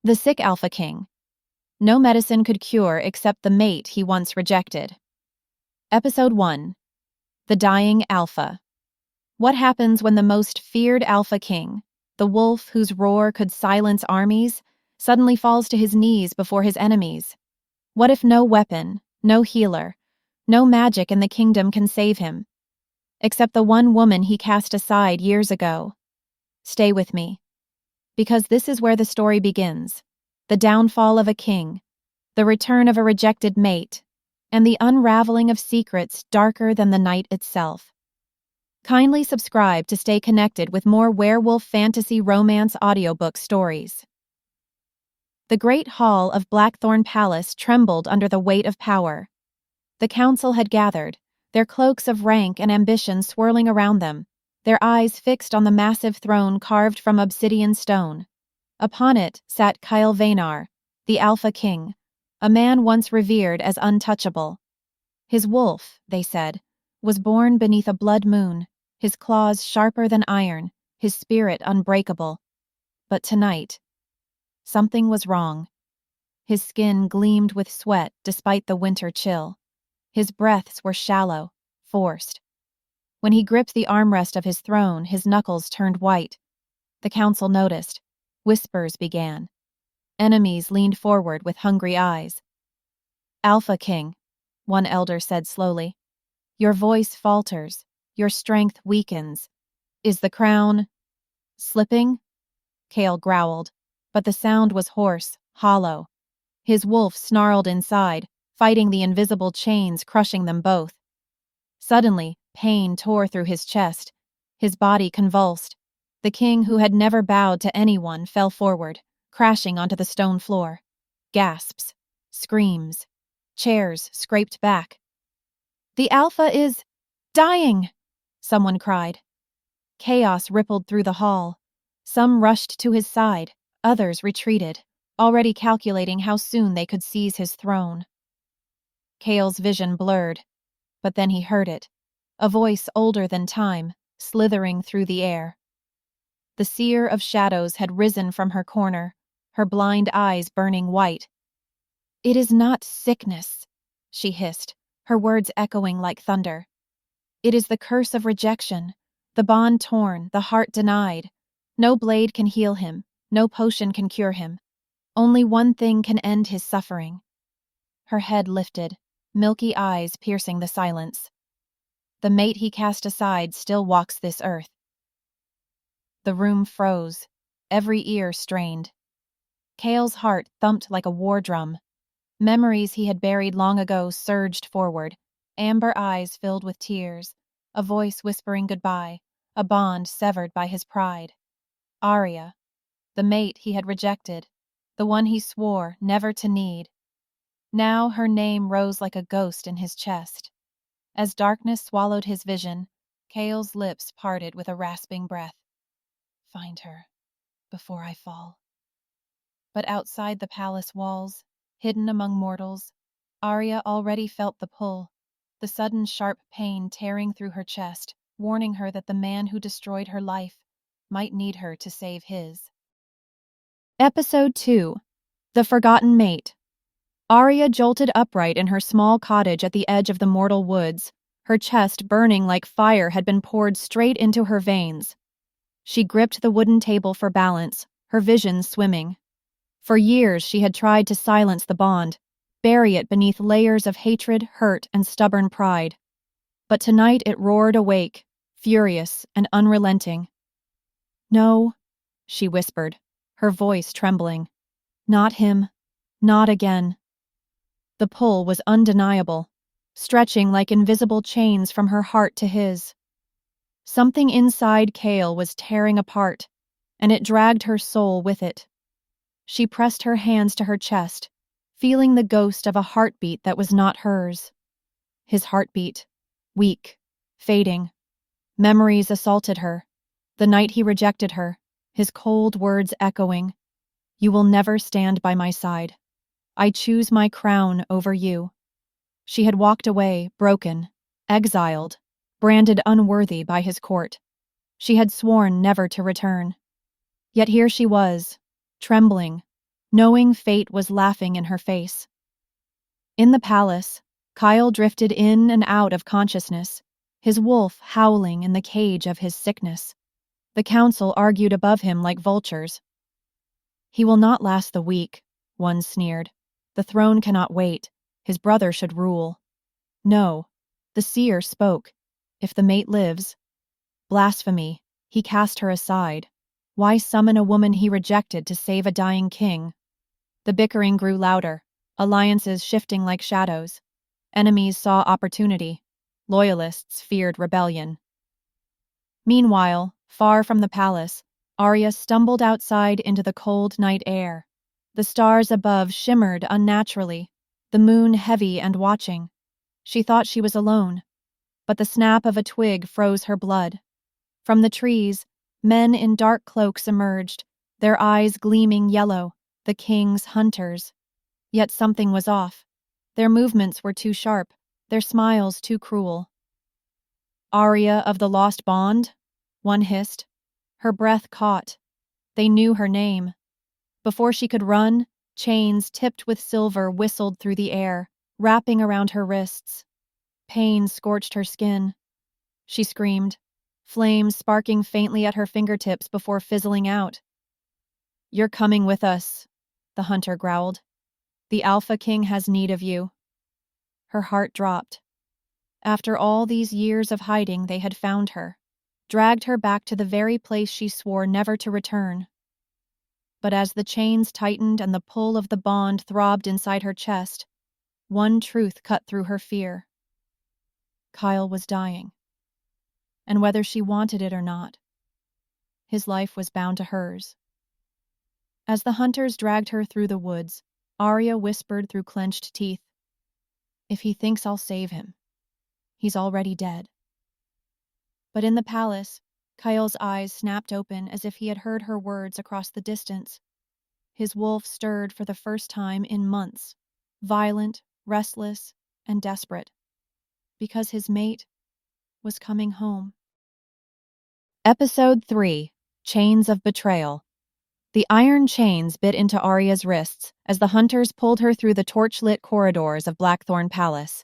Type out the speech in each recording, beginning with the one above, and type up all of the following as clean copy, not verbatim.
The sick Alpha King. No medicine could cure except the mate he once rejected. Episode 1. The Dying Alpha. What happens when the most feared Alpha King, the wolf whose roar could silence armies, suddenly falls to his knees before his enemies? What if no weapon, no healer, no magic in the kingdom can save him, except the one woman he cast aside years ago? Stay with me, because this is where the story begins: the downfall of a king, the return of a rejected mate, and the unraveling of secrets darker than the night itself. Kindly subscribe to stay connected with more werewolf fantasy romance audiobook stories. The great hall of Blackthorn Palace trembled under the weight of power. The council had gathered, their cloaks of rank and ambition swirling around them, their eyes fixed on the massive throne carved from obsidian stone. Upon it sat Kael the Alpha King, a man once revered as untouchable. His wolf, they said, was born beneath a blood moon, his claws sharper than iron, his spirit unbreakable. But tonight, something was wrong. His skin gleamed with sweat despite the winter chill. His breaths were shallow, forced. When he gripped the armrest of his throne, his knuckles turned white. The council noticed. Whispers began. Enemies leaned forward with hungry eyes. "Alpha King," one elder said slowly. "Your voice falters. Your strength weakens. Is the crown slipping?" Kael growled, but the sound was hoarse, hollow. His wolf snarled inside, fighting the invisible chains crushing them both. Suddenly, pain tore through his chest. His body convulsed. The king, who had never bowed to anyone, fell forward, crashing onto the stone floor. Gasps, screams, chairs scraped back. "The Alpha is dying!" someone cried. Chaos rippled through the hall. Some rushed to his side, others retreated, already calculating how soon they could seize his throne. Kael's vision blurred, but then he heard it, a voice older than time, slithering through the air. The seer of shadows had risen from her corner, her blind eyes burning white. "It is not sickness," she hissed, her words echoing like thunder. "It is the curse of rejection, the bond torn, the heart denied. No blade can heal him, no potion can cure him. Only one thing can end his suffering." Her head lifted, milky eyes piercing the silence. "The mate he cast aside still walks this earth." The room froze, every ear strained. Kael's heart thumped like a war drum. Memories he had buried long ago surged forward, amber eyes filled with tears, a voice whispering goodbye, a bond severed by his pride. Aria, the mate he had rejected, the one he swore never to need. Now her name rose like a ghost in his chest. As darkness swallowed his vision, Kael's lips parted with a rasping breath. "Find her, before I fall." But outside the palace walls, hidden among mortals, Aria already felt the pull, the sudden sharp pain tearing through her chest, warning her that the man who destroyed her life might need her to save his. Episode 2. The Forgotten Mate. Aria jolted upright in her small cottage at the edge of the mortal woods, her chest burning like fire had been poured straight into her veins. She gripped the wooden table for balance, her vision swimming. For years she had tried to silence the bond, bury it beneath layers of hatred, hurt, and stubborn pride. But tonight it roared awake, furious and unrelenting. "No," she whispered, her voice trembling. "Not him. Not again." The pull was undeniable, stretching like invisible chains from her heart to his. Something inside Kael was tearing apart, and it dragged her soul with it. She pressed her hands to her chest, feeling the ghost of a heartbeat that was not hers. His heartbeat, weak, fading. Memories assaulted her. The night he rejected her, his cold words echoing. "You will never stand by my side. I choose my crown over you." She had walked away, broken, exiled, branded unworthy by his court. She had sworn never to return. Yet here she was, trembling, knowing fate was laughing in her face. In the palace, Kael drifted in and out of consciousness, his wolf howling in the cage of his sickness. The council argued above him like vultures. "He will not last the week," one sneered. "The throne cannot wait. His brother should rule." "No," the seer spoke. "If the mate lives." Blasphemy. He cast her aside. Why summon a woman he rejected to save a dying king? The bickering grew louder, alliances shifting like shadows. Enemies saw opportunity. Loyalists feared rebellion. Meanwhile, far from the palace, Aria stumbled outside into the cold night air. The stars above shimmered unnaturally, the moon heavy and watching. She thought she was alone, but the snap of a twig froze her blood. From the trees, men in dark cloaks emerged, their eyes gleaming yellow, the king's hunters. Yet something was off. Their movements were too sharp, their smiles too cruel. "Aria of the Lost Bond?" one hissed. Her breath caught. They knew her name. Before she could run, chains tipped with silver whistled through the air, wrapping around her wrists. Pain scorched her skin. She screamed, flames sparking faintly at her fingertips before fizzling out. "You're coming with us," the hunter growled. "The Alpha King has need of you." Her heart dropped. After all these years of hiding, they had found her, dragged her back to the very place she swore never to return. But as the chains tightened and the pull of the bond throbbed inside her chest, one truth cut through her fear. Kael was dying. And whether she wanted it or not, his life was bound to hers. As the hunters dragged her through the woods, Aria whispered through clenched teeth, "If he thinks I'll save him, he's already dead." But in the palace, Kael's eyes snapped open as if he had heard her words across the distance. His wolf stirred for the first time in months, violent, restless, and desperate, because his mate was coming home. Episode 3: Chains of Betrayal. The iron chains bit into Aria's wrists as the hunters pulled her through the torch-lit corridors of Blackthorn Palace.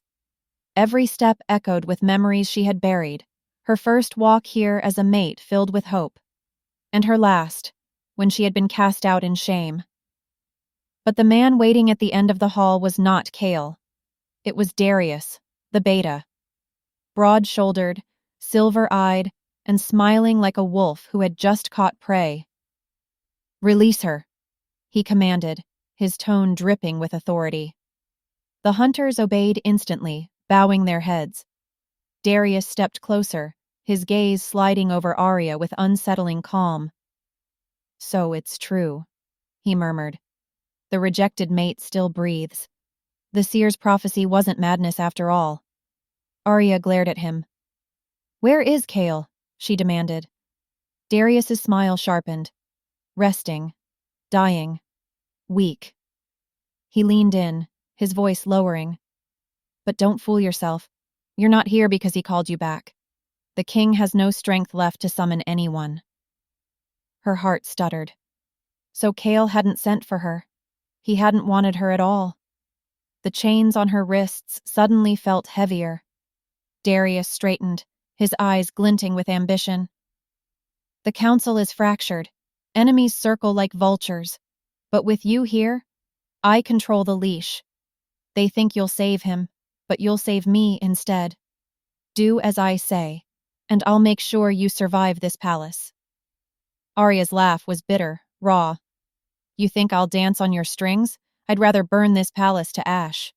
Every step echoed with memories she had buried, her first walk here as a mate filled with hope, and her last, when she had been cast out in shame. But the man waiting at the end of the hall was not Kael. It was Darius, the beta. Broad-shouldered, silver-eyed, and smiling like a wolf who had just caught prey. "Release her," he commanded, his tone dripping with authority. The hunters obeyed instantly, bowing their heads. Darius stepped closer, his gaze sliding over Aria with unsettling calm. "So it's true," he murmured. "The rejected mate still breathes. The seer's prophecy wasn't madness after all." Aria glared at him. "Where is Kael?" she demanded. Darius's smile sharpened. "Resting. Dying. Weak." He leaned in, his voice lowering. "But don't fool yourself. You're not here because he called you back. The king has no strength left to summon anyone." Her heart stuttered. So Kael hadn't sent for her. He hadn't wanted her at all. The chains on her wrists suddenly felt heavier. Darius straightened, his eyes glinting with ambition. "The council is fractured. Enemies circle like vultures. But with you here, I control the leash. They think you'll save him, but you'll save me instead. Do as I say, and I'll make sure you survive this palace." Aria's laugh was bitter, raw. "You think I'll dance on your strings? I'd rather burn this palace to ash."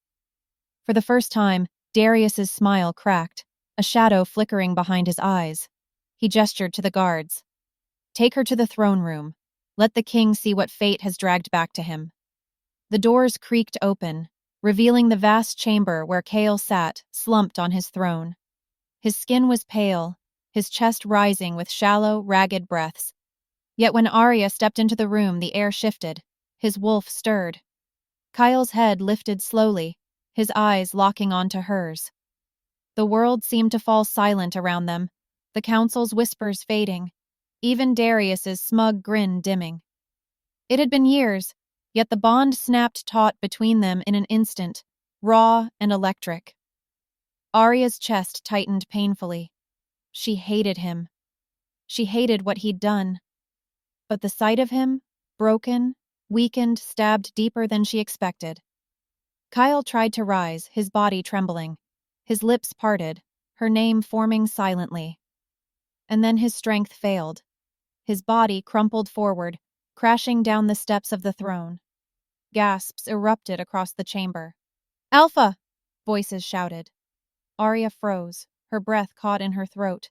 For the first time, Darius's smile cracked, a shadow flickering behind his eyes. He gestured to the guards. "Take her to the throne room. Let the king see what fate has dragged back to him." The doors creaked open, revealing the vast chamber where Kael sat, slumped on his throne. His skin was pale, his chest rising with shallow, ragged breaths. Yet when Aria stepped into the room, the air shifted. His wolf stirred. Kael's head lifted slowly, his eyes locking onto hers. The world seemed to fall silent around them, the council's whispers fading, even Darius's smug grin dimming. It had been years, Yet the bond snapped taut between them in an instant, raw and electric. Aria's chest tightened painfully. She hated him. She hated what he'd done. But the sight of him, broken, weakened, stabbed deeper than she expected. Kael tried to rise, his body trembling. His lips parted, her name forming silently. And then his strength failed. His body crumpled forward, crashing down the steps of the throne. Gasps erupted across the chamber. "Alpha!" voices shouted. Aria froze, her breath caught in her throat.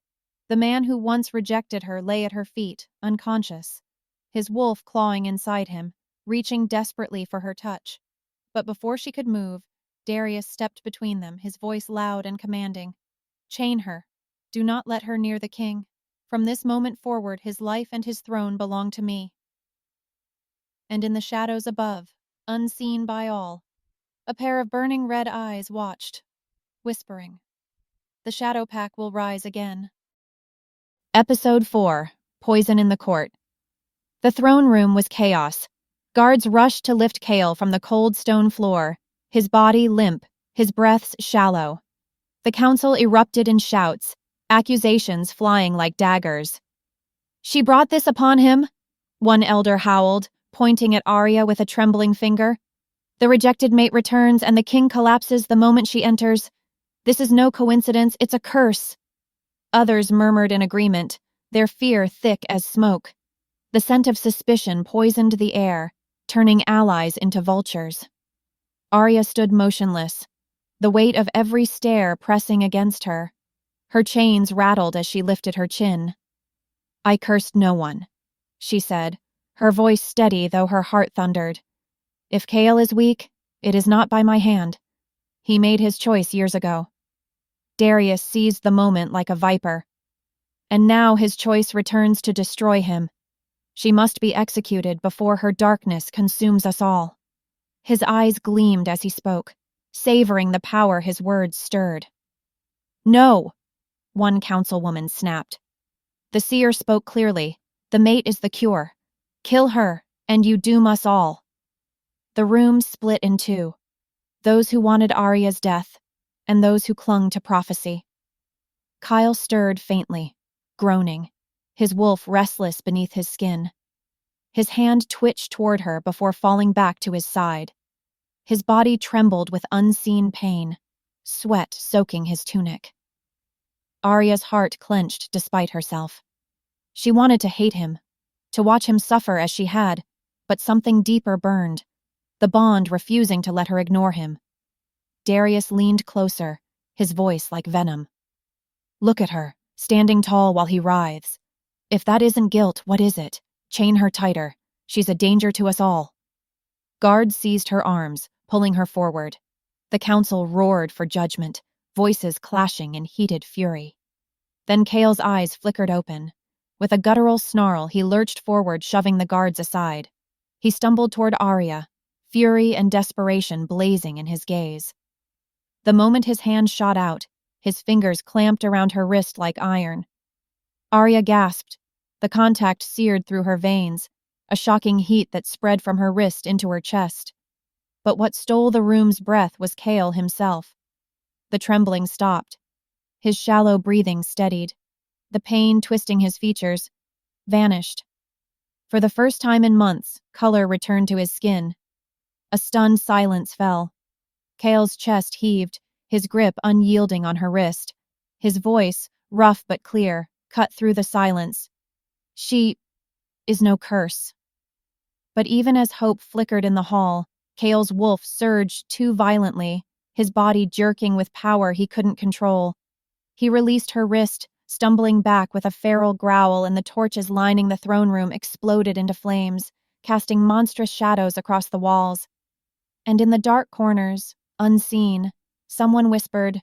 The man who once rejected her lay at her feet, unconscious, his wolf clawing inside him, reaching desperately for her touch. But before she could move, Darius stepped between them, his voice loud and commanding. "Chain her. Do not let her near the king. From this moment forward, his life and his throne belong to me." And in the shadows above, unseen by all, a pair of burning red eyes watched, whispering, "The Shadow Pack will rise again." Episode 4. Poison in the Court. The throne room was chaos. Guards rushed to lift Kael from the cold stone floor, his body limp, his breaths shallow. The council erupted in shouts, accusations flying like daggers. "She brought this upon him," one elder howled, pointing at Aria with a trembling finger. "The rejected mate returns and the king collapses the moment she enters. This is no coincidence, it's a curse." Others murmured in agreement, their fear thick as smoke. The scent of suspicion poisoned the air, turning allies into vultures. Aria stood motionless, the weight of every stare pressing against her. Her chains rattled as she lifted her chin. "I cursed no one," she said, her voice steady though her heart thundered. "If Kael is weak, it is not by my hand. He made his choice years ago." Darius seized the moment like a viper. And now his choice returns to destroy him. She must be executed before her darkness consumes us all. His eyes gleamed as he spoke, savoring the power his words stirred. "No!" one councilwoman snapped. The seer spoke clearly. "The mate is the cure. Kill her, and you doom us all." The room split in two. Those who wanted Aria's death, and those who clung to prophecy. Kael stirred faintly, groaning, his wolf restless beneath his skin. His hand twitched toward her before falling back to his side. His body trembled with unseen pain, sweat soaking his tunic. Aria's heart clenched despite herself. She wanted to hate him, to watch him suffer as she had, but something deeper burned, the bond refusing to let her ignore him. Darius leaned closer, his voice like venom. "Look at her, standing tall while he writhes. If that isn't guilt, what is it? Chain her tighter. She's a danger to us all." Guards seized her arms, pulling her forward. The council roared for judgment, voices clashing in heated fury. Then Kael's eyes flickered open. With a guttural snarl, he lurched forward, shoving the guards aside. He stumbled toward Aria, fury and desperation blazing in his gaze. The moment his hand shot out, his fingers clamped around her wrist like iron. Aria gasped. The contact seared through her veins, a shocking heat that spread from her wrist into her chest. But what stole the room's breath was Kael himself. The trembling stopped. His shallow breathing steadied. The pain twisting his features vanished. For the first time in months, color returned to his skin. A stunned silence fell. Kael's chest heaved, his grip unyielding on her wrist. His voice, rough but clear, cut through the silence. "She is no curse." But even as hope flickered in the hall, Kael's wolf surged too violently, his body jerking with power he couldn't control. He released her wrist, stumbling back with a feral growl, and the torches lining the throne room exploded into flames, casting monstrous shadows across the walls. And in the dark corners, unseen, someone whispered,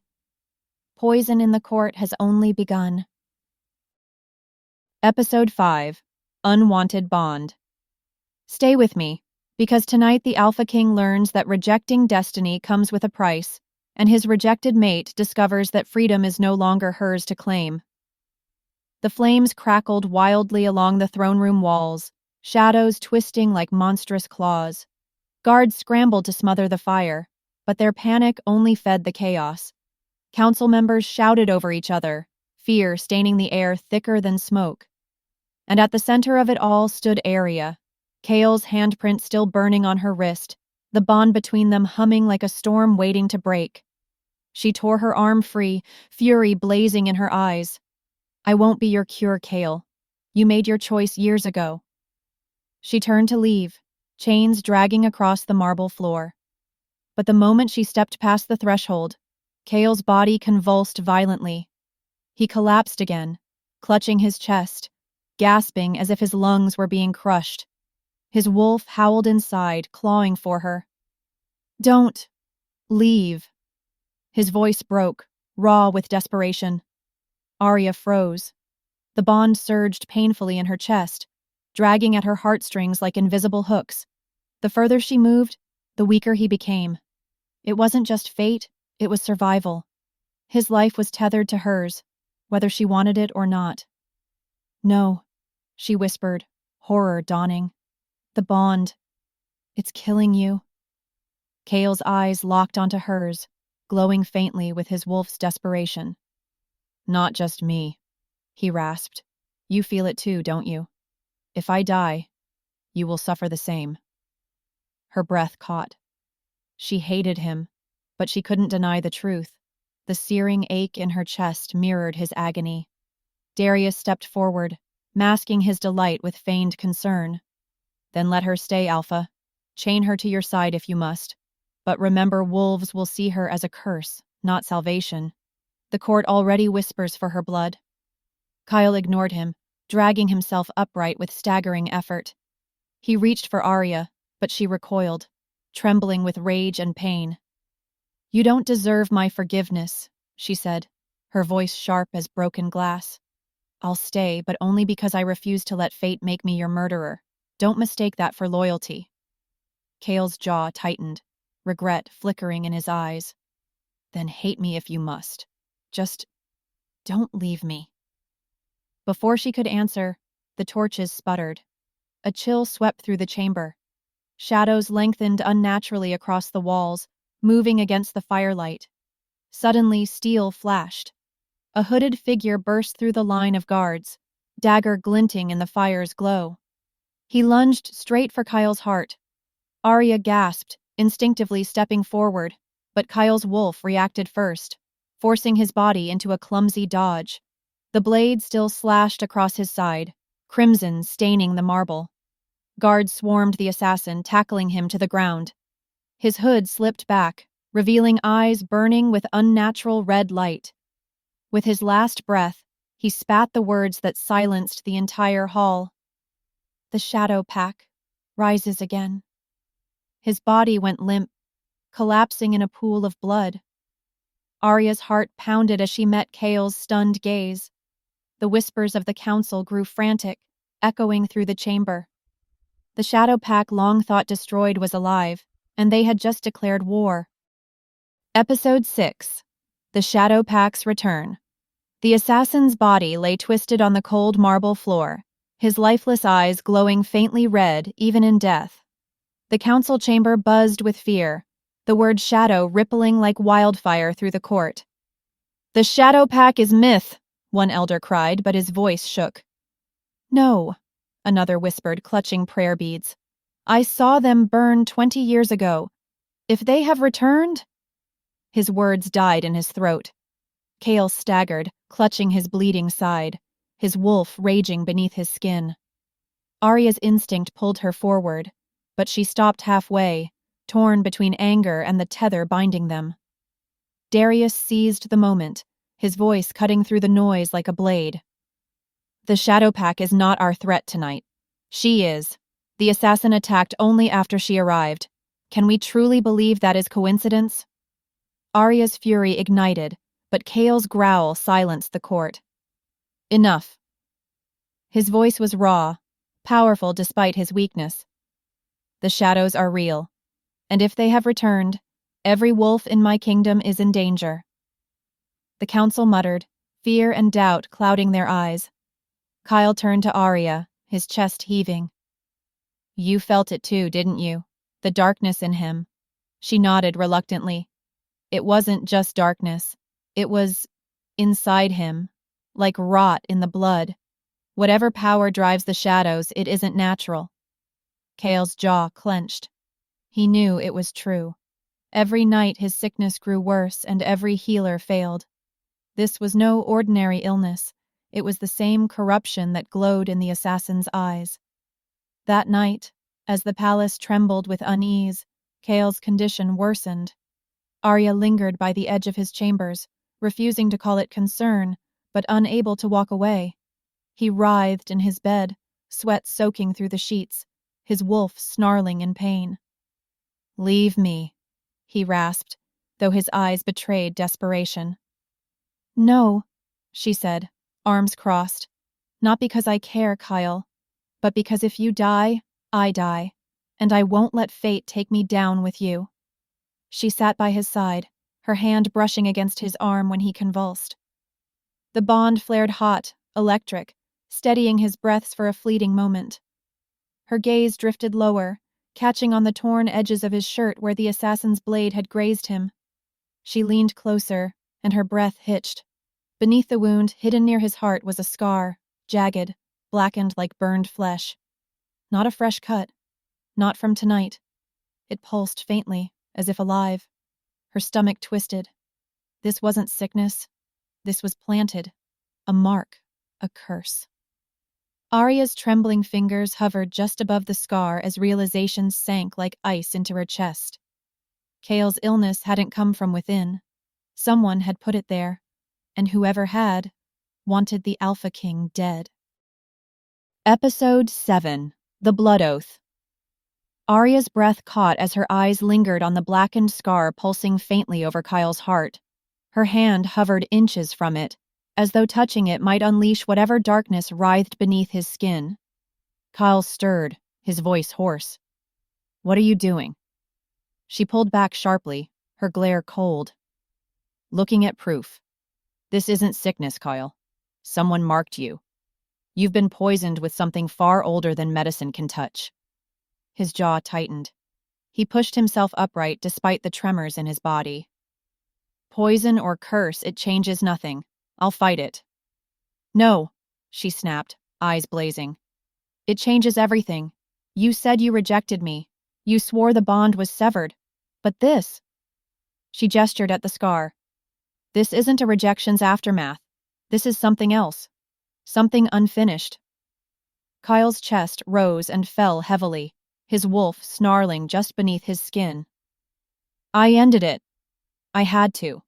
"Poison in the court has only begun." Episode 5. Unwanted Bond. Stay with me, because tonight the Alpha King learns that rejecting destiny comes with a price, and his rejected mate discovers that freedom is no longer hers to claim. The flames crackled wildly along the throne room walls, shadows twisting like monstrous claws. Guards scrambled to smother the fire, but their panic only fed the chaos. Council members shouted over each other, fear staining the air thicker than smoke. And at the center of it all stood Aria, Kael's handprint still burning on her wrist, the bond between them humming like a storm waiting to break. She tore her arm free, fury blazing in her eyes. "I won't be your cure, Kael. You made your choice years ago." She turned to leave, chains dragging across the marble floor. But the moment she stepped past the threshold, Kael's body convulsed violently. He collapsed again, clutching his chest, gasping as if his lungs were being crushed. His wolf howled inside, clawing for her. "Don't leave." His voice broke, raw with desperation. Aria froze. The bond surged painfully in her chest, dragging at her heartstrings like invisible hooks. The further she moved, the weaker he became. It wasn't just fate, it was survival. His life was tethered to hers, whether she wanted it or not. "No," she whispered, horror dawning. "The bond. It's killing you." Kael's eyes locked onto hers, glowing faintly with his wolf's desperation. "Not just me," he rasped. "You feel it too, don't you? If I die, you will suffer the same." Her breath caught. She hated him, but she couldn't deny the truth. The searing ache in her chest mirrored his agony. Darius stepped forward, masking his delight with feigned concern. "Then let her stay, Alpha. Chain her to your side if you must. But remember, wolves will see her as a curse, not salvation. The court already whispers for her blood." Kael ignored him, dragging himself upright with staggering effort. He reached for Aria, but she recoiled, trembling with rage and pain. "You don't deserve my forgiveness," she said, her voice sharp as broken glass. "I'll stay, but only because I refuse to let fate make me your murderer. Don't mistake that for loyalty." Kael's jaw tightened, regret flickering in his eyes. "Then hate me if you must. Just don't leave me." Before she could answer, the torches sputtered. A chill swept through the chamber. Shadows lengthened unnaturally across the walls, moving against the firelight. Suddenly, steel flashed. A hooded figure burst through the line of guards, dagger glinting in the fire's glow. He lunged straight for Kael's heart. Aria gasped, instinctively stepping forward, but Kael's wolf reacted first, forcing his body into a clumsy dodge. The blade still slashed across his side, crimson staining the marble. Guards swarmed the assassin, tackling him to the ground. His hood slipped back, revealing eyes burning with unnatural red light. With his last breath, he spat the words that silenced the entire hall. "The shadow pack rises again." His body went limp, collapsing in a pool of blood. Aria's heart pounded as she met Kael's stunned gaze. The whispers of the council grew frantic, echoing through the chamber. The shadow pack long thought destroyed was alive, and they had just declared war. Episode 6. The Shadow Pack's Return. The assassin's body lay twisted on the cold marble floor, his lifeless eyes glowing faintly red even in death. The council chamber buzzed with fear, the word shadow rippling like wildfire through the court. "The shadow pack is myth," one elder cried, but his voice shook. "No," another whispered, clutching prayer beads. "I saw them burn 20 years ago. If they have returned—" His words died in his throat. Kael staggered, clutching his bleeding side, his wolf raging beneath his skin. Aria's instinct pulled her forward, but she stopped halfway, torn between anger and the tether binding them. Darius seized the moment, his voice cutting through the noise like a blade. "The Shadow Pack is not our threat tonight. She is. The assassin attacked only after she arrived. Can we truly believe that is coincidence?" Aria's fury ignited, but Kael's growl silenced the court. "Enough." His voice was raw, powerful despite his weakness. "The shadows are real, and if they have returned, every wolf in my kingdom is in danger." The council muttered, fear and doubt clouding their eyes. Kael turned to Aria, his chest heaving. "You felt it too, didn't you? The darkness in him. She nodded reluctantly. It wasn't just darkness. It was inside him, like rot in the blood. Whatever power drives the shadows, it isn't natural. Kael's jaw clenched. He knew it was true. Every night his sickness grew worse and every healer failed. This was no ordinary illness. It was the same corruption that glowed in the assassin's eyes. That night, as the palace trembled with unease, Kael's condition worsened. Aria lingered by the edge of his chambers, refusing to call it concern, but unable to walk away. He writhed in his bed, sweat soaking through the sheets, his wolf snarling in pain. "Leave me," he rasped, though his eyes betrayed desperation. "No," she said, arms crossed. "Not because I care, Kael, but because if you die, I die, and I won't let fate take me down with you." She sat by his side, her hand brushing against his arm when he convulsed. The bond flared hot, electric, steadying his breaths for a fleeting moment. Her gaze drifted lower, catching on the torn edges of his shirt where the assassin's blade had grazed him. She leaned closer, and her breath hitched. Beneath the wound, hidden near his heart, was a scar, jagged, blackened like burned flesh. Not a fresh cut. Not from tonight. It pulsed faintly, as if alive. Her stomach twisted. This wasn't sickness. This was planted. A mark. A curse. Aria's trembling fingers hovered just above the scar as realization sank like ice into her chest. Kael's illness hadn't come from within. Someone had put it there, and whoever had wanted the Alpha King dead. Episode 7. The Blood Oath. Aria's breath caught as her eyes lingered on the blackened scar pulsing faintly over Kael's heart. Her hand hovered inches from it, as though touching it might unleash whatever darkness writhed beneath his skin. Kael stirred, his voice hoarse. "What are you doing?" She pulled back sharply, her glare cold. "Looking at proof. This isn't sickness, Kael. Someone marked you. You've been poisoned with something far older than medicine can touch." His jaw tightened. He pushed himself upright despite the tremors in his body. "Poison or curse, it changes nothing. I'll fight it." "No," she snapped, eyes blazing. "It changes everything. You said you rejected me. You swore the bond was severed. But this..." She gestured at the scar. "This isn't a rejection's aftermath. This is something else. Something unfinished." Kael's chest rose and fell heavily, his wolf snarling just beneath his skin. "I ended it. I had to.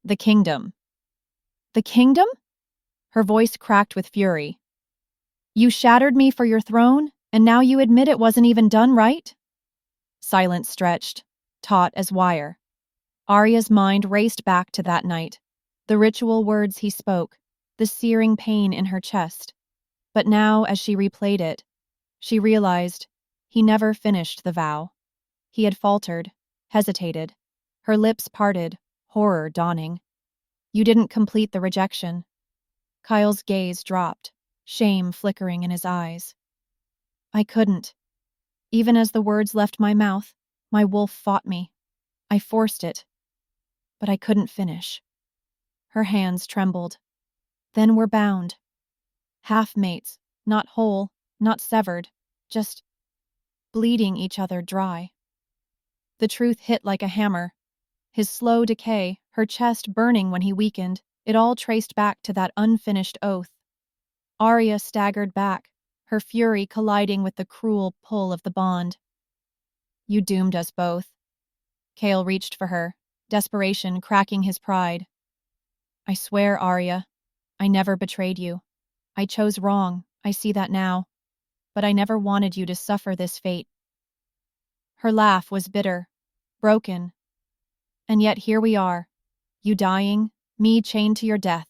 The kingdom." "The kingdom?" Her voice cracked with fury. "You shattered me for your throne, and now you admit it wasn't even done right?" Silence stretched, taut as wire. Aria's mind raced back to that night, the ritual words he spoke, the searing pain in her chest. But now, as she replayed it, she realized he never finished the vow. He had faltered, hesitated, her lips parted, horror dawning. "You didn't complete the rejection." Kael's gaze dropped, shame flickering in his eyes. "I couldn't. Even as the words left my mouth, my wolf fought me. I forced it. But I couldn't finish." Her hands trembled. "Then we're bound. Half-mates, not whole, not severed, just bleeding each other dry." The truth hit like a hammer. His slow decay, her chest burning when he weakened, it all traced back to that unfinished oath. Aria staggered back, her fury colliding with the cruel pull of the bond. "You doomed us both." Kael reached for her, desperation cracking his pride. "I swear, Aria, I never betrayed you. I chose wrong, I see that now. But I never wanted you to suffer this fate." Her laugh was bitter, broken. "And yet here we are, you dying, me chained to your death."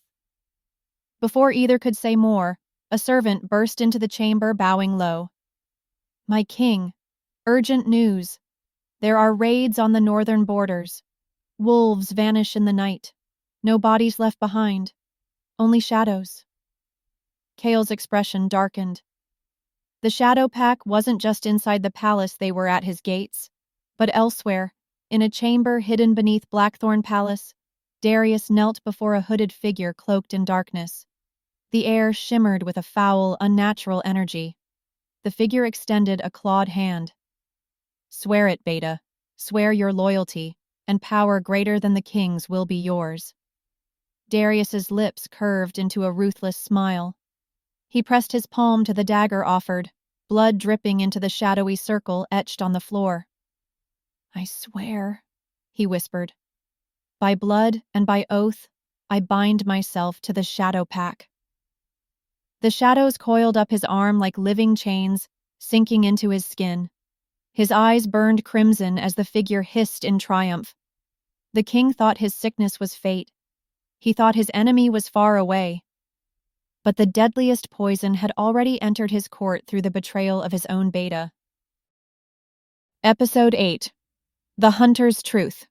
Before either could say more, a servant burst into the chamber bowing low. "My king, urgent news. There are raids on the northern borders. Wolves vanish in the night. No bodies left behind. Only shadows." Kael's expression darkened. The Shadow Pack wasn't just inside the palace they were at his gates, but elsewhere, in a chamber hidden beneath Blackthorn Palace, Darius knelt before a hooded figure cloaked in darkness. The air shimmered with a foul, unnatural energy. The figure extended a clawed hand. "Swear it, Beta. Swear your loyalty, and power greater than the king's will be yours." Darius's lips curved into a ruthless smile. He pressed his palm to the dagger offered, blood dripping into the shadowy circle etched on the floor. "I swear," he whispered. "By blood and by oath, I bind myself to the Shadow Pack." The shadows coiled up his arm like living chains, sinking into his skin. His eyes burned crimson as the figure hissed in triumph. The king thought his sickness was fate. He thought his enemy was far away. But the deadliest poison had already entered his court through the betrayal of his own Beta. Episode 8. The Hunter's Truth.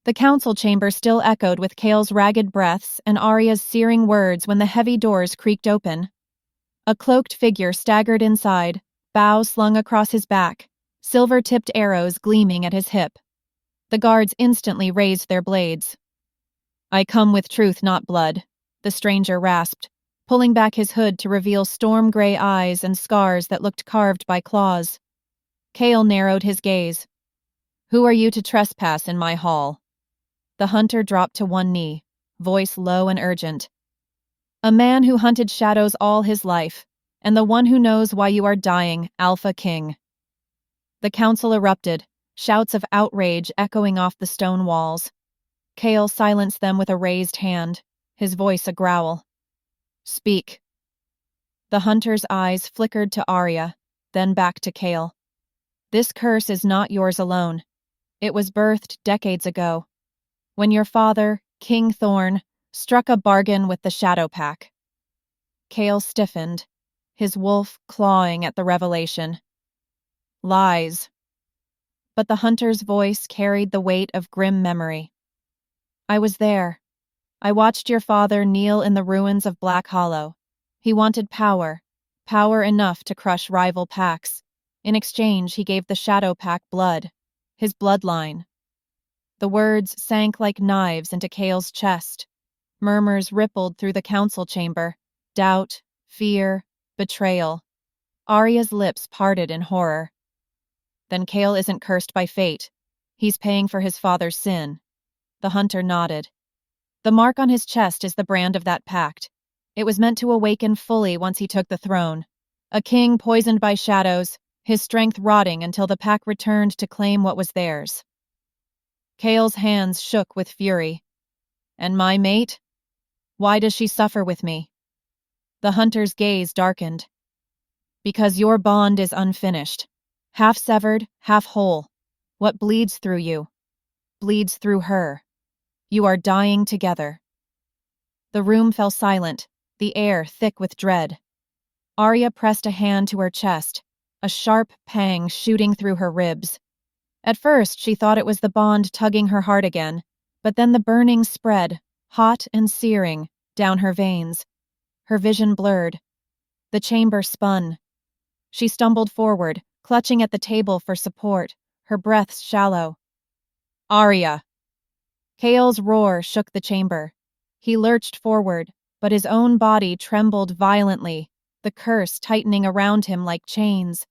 The council chamber still echoed with Kael's ragged breaths and Aria's searing words when the heavy doors creaked open. A cloaked figure staggered inside, bow slung across his back, silver-tipped arrows gleaming at his hip. The guards instantly raised their blades. "I come with truth, not blood," the stranger rasped, pulling back his hood to reveal storm-gray eyes and scars that looked carved by claws. Kael narrowed his gaze. "Who are you to trespass in my hall?" The hunter dropped to one knee, voice low and urgent. "A man who hunted shadows all his life, and the one who knows why you are dying, Alpha King." The council erupted, shouts of outrage echoing off the stone walls. Kael silenced them with a raised hand, his voice a growl. "Speak." The hunter's eyes flickered to Aria, then back to Kael. "This curse is not yours alone. It was birthed decades ago, when your father, King Thorn, struck a bargain with the Shadow Pack." Kael stiffened, his wolf clawing at the revelation. "Lies." But the hunter's voice carried the weight of grim memory. "I was there. I watched your father kneel in the ruins of Black Hollow. He wanted power, power enough to crush rival packs. In exchange, he gave the Shadow Pack blood, his bloodline." The words sank like knives into Kael's chest. Murmurs rippled through the council chamber. Doubt, fear, betrayal. Aria's lips parted in horror. "Then Kael isn't cursed by fate. He's paying for his father's sin." The hunter nodded. "The mark on his chest is the brand of that pact. It was meant to awaken fully once he took the throne. A king poisoned by shadows, his strength rotting until the pack returned to claim what was theirs." Kael's hands shook with fury. "And my mate? Why does she suffer with me?" The hunter's gaze darkened. "Because your bond is unfinished. Half severed, half whole. What bleeds through you bleeds through her. You are dying together." The room fell silent, the air thick with dread. Aria pressed a hand to her chest, a sharp pang shooting through her ribs. At first, she thought it was the bond tugging her heart again, but then the burning spread, hot and searing, down her veins. Her vision blurred. The chamber spun. She stumbled forward, clutching at the table for support, her breaths shallow. "Aria!" Kael's roar shook the chamber. He lurched forward, but his own body trembled violently, the curse tightening around him like chains.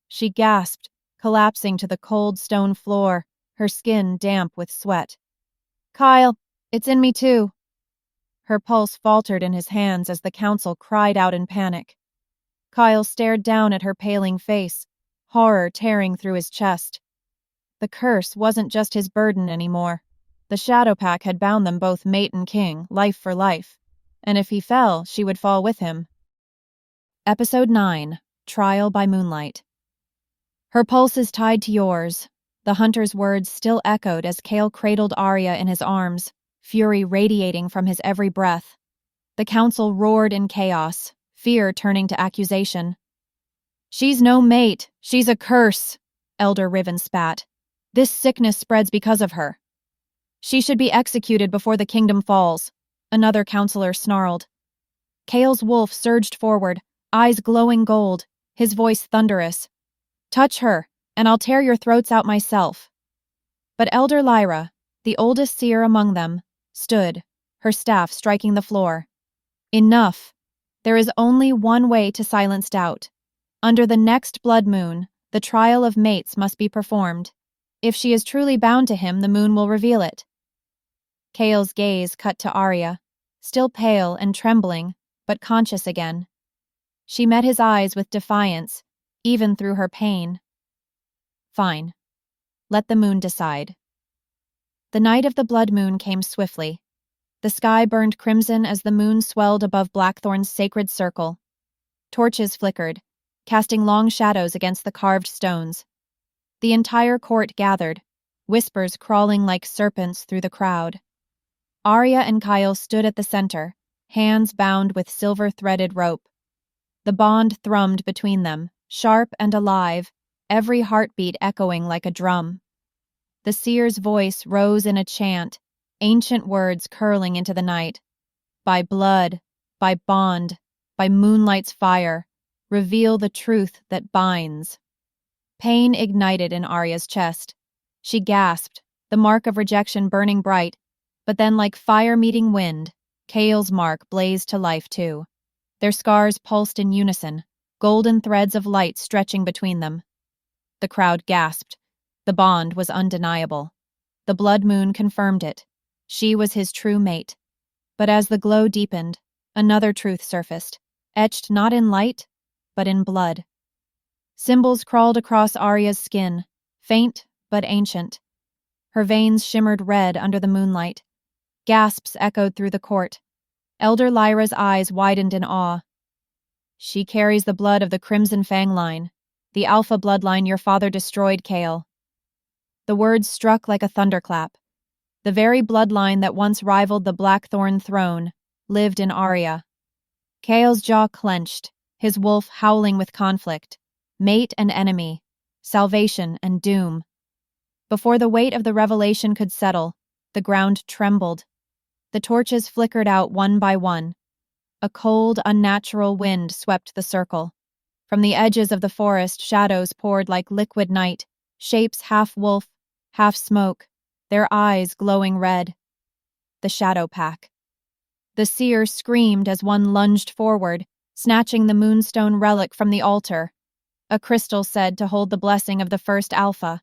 She gasped, collapsing to the cold stone floor, her skin damp with sweat. "Kael, it's in me too." Her pulse faltered in his hands as the council cried out in panic. Kael stared down at her paling face, horror tearing through his chest. The curse wasn't just his burden anymore. The Shadow Pack had bound them both mate and king, life for life. And if he fell, she would fall with him. Episode 9. Trial by Moonlight. "Her pulse is tied to yours." The hunter's words still echoed as Kael cradled Aria in his arms, fury radiating from his every breath. The council roared in chaos, fear turning to accusation. "She's no mate. She's a curse," Elder Riven spat. "This sickness spreads because of her." "She should be executed before the kingdom falls," another counselor snarled. Kael's wolf surged forward, eyes glowing gold, his voice thunderous. "Touch her, and I'll tear your throats out myself." But Elder Lyra, the oldest seer among them, stood, her staff striking the floor. "Enough! There is only one way to silence doubt. Under the next blood moon, the trial of mates must be performed. If she is truly bound to him, the moon will reveal it." Kael's gaze cut to Aria, still pale and trembling, but conscious again. She met his eyes with defiance, even through her pain. "Fine. Let the moon decide." The night of the blood moon came swiftly. The sky burned crimson as the moon swelled above Blackthorn's sacred circle. Torches flickered, casting long shadows against the carved stones. The entire court gathered, whispers crawling like serpents through the crowd. Aria and Kael stood at the center, hands bound with silver-threaded rope. The bond thrummed between them, sharp and alive, every heartbeat echoing like a drum. The seer's voice rose in a chant, ancient words curling into the night. "By blood, by bond, by moonlight's fire, reveal the truth that binds." Pain ignited in Aria's chest. She gasped, the mark of rejection burning bright, but then like fire meeting wind, Kael's mark blazed to life too. Their scars pulsed in unison, golden threads of light stretching between them. The crowd gasped. The bond was undeniable. The blood moon confirmed it. She was his true mate. But as the glow deepened, another truth surfaced, etched not in light, but in blood. Symbols crawled across Aria's skin, faint but ancient. Her veins shimmered red under the moonlight. Gasps echoed through the court. Elder Lyra's eyes widened in awe. "She carries the blood of the Crimson Fang line, the Alpha bloodline your father destroyed, Kael." The words struck like a thunderclap. The very bloodline that once rivaled the Blackthorn throne lived in Aria. Kael's jaw clenched, his wolf howling with conflict, mate and enemy, salvation and doom. Before the weight of the revelation could settle, the ground trembled. The torches flickered out one by one. A cold, unnatural wind swept the circle. From the edges of the forest, shadows poured like liquid night, shapes half wolf, half smoke, their eyes glowing red. The Shadow Pack. The seer screamed as one lunged forward, snatching the moonstone relic from the altar, a crystal said to hold the blessing of the first Alpha.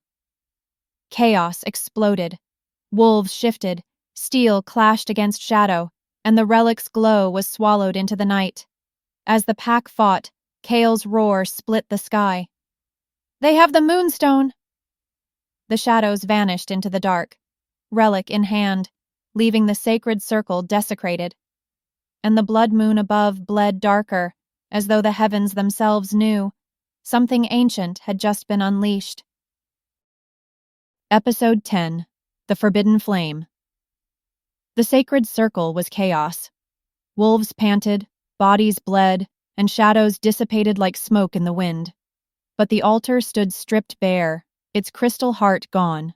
Chaos exploded. Wolves shifted, steel clashed against shadow, and the relic's glow was swallowed into the night. As the pack fought, Kael's roar split the sky. "They have the moonstone!" The shadows vanished into the dark, relic in hand, leaving the sacred circle desecrated. And the blood moon above bled darker, as though the heavens themselves knew something ancient had just been unleashed. Episode 10. The Forbidden Flame. The sacred circle was chaos. Wolves panted, bodies bled, and shadows dissipated like smoke in the wind. But the altar stood stripped bare, its crystal heart gone.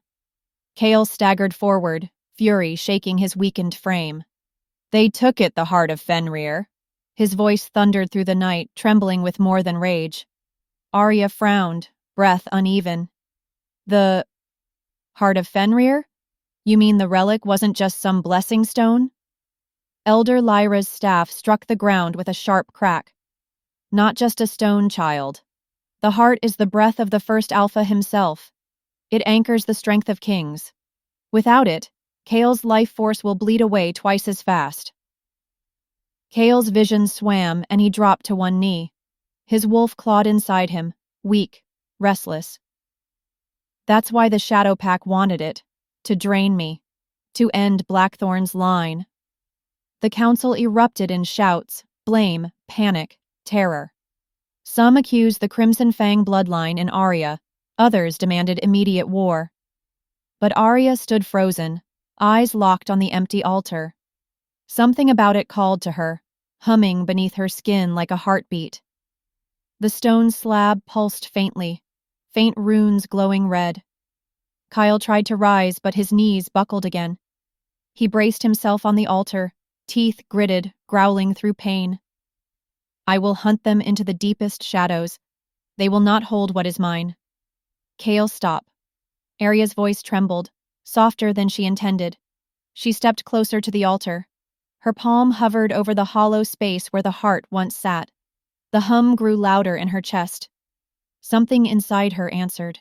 Kael staggered forward, fury shaking his weakened frame. "They took it, the heart of Fenrir." His voice thundered through the night, trembling with more than rage. Aria frowned, breath uneven. "The heart of Fenrir? You mean the relic wasn't just some blessing stone?" Elder Lyra's staff struck the ground with a sharp crack. "Not just a stone, child. The heart is the breath of the first Alpha himself. It anchors the strength of kings. Without it, Kael's life force will bleed away twice as fast." Kael's vision swam, and he dropped to one knee. His wolf clawed inside him, weak, restless. "That's why the Shadow Pack wanted it, to drain me, to end Blackthorn's line." The council erupted in shouts, blame, panic, terror. Some accused the Crimson Fang bloodline in Aria, others demanded immediate war. But Aria stood frozen, eyes locked on the empty altar. Something about it called to her, humming beneath her skin like a heartbeat. The stone slab pulsed faintly, faint runes glowing red. Kael tried to rise, but his knees buckled again. He braced himself on the altar, teeth gritted, growling through pain. "I will hunt them into the deepest shadows, They will not hold what is mine. Kael, stop. Aria's voice trembled, softer than she intended. She stepped closer to the altar. Her palm hovered over the hollow space where the heart once sat. The hum grew louder in her chest. Something inside her answered.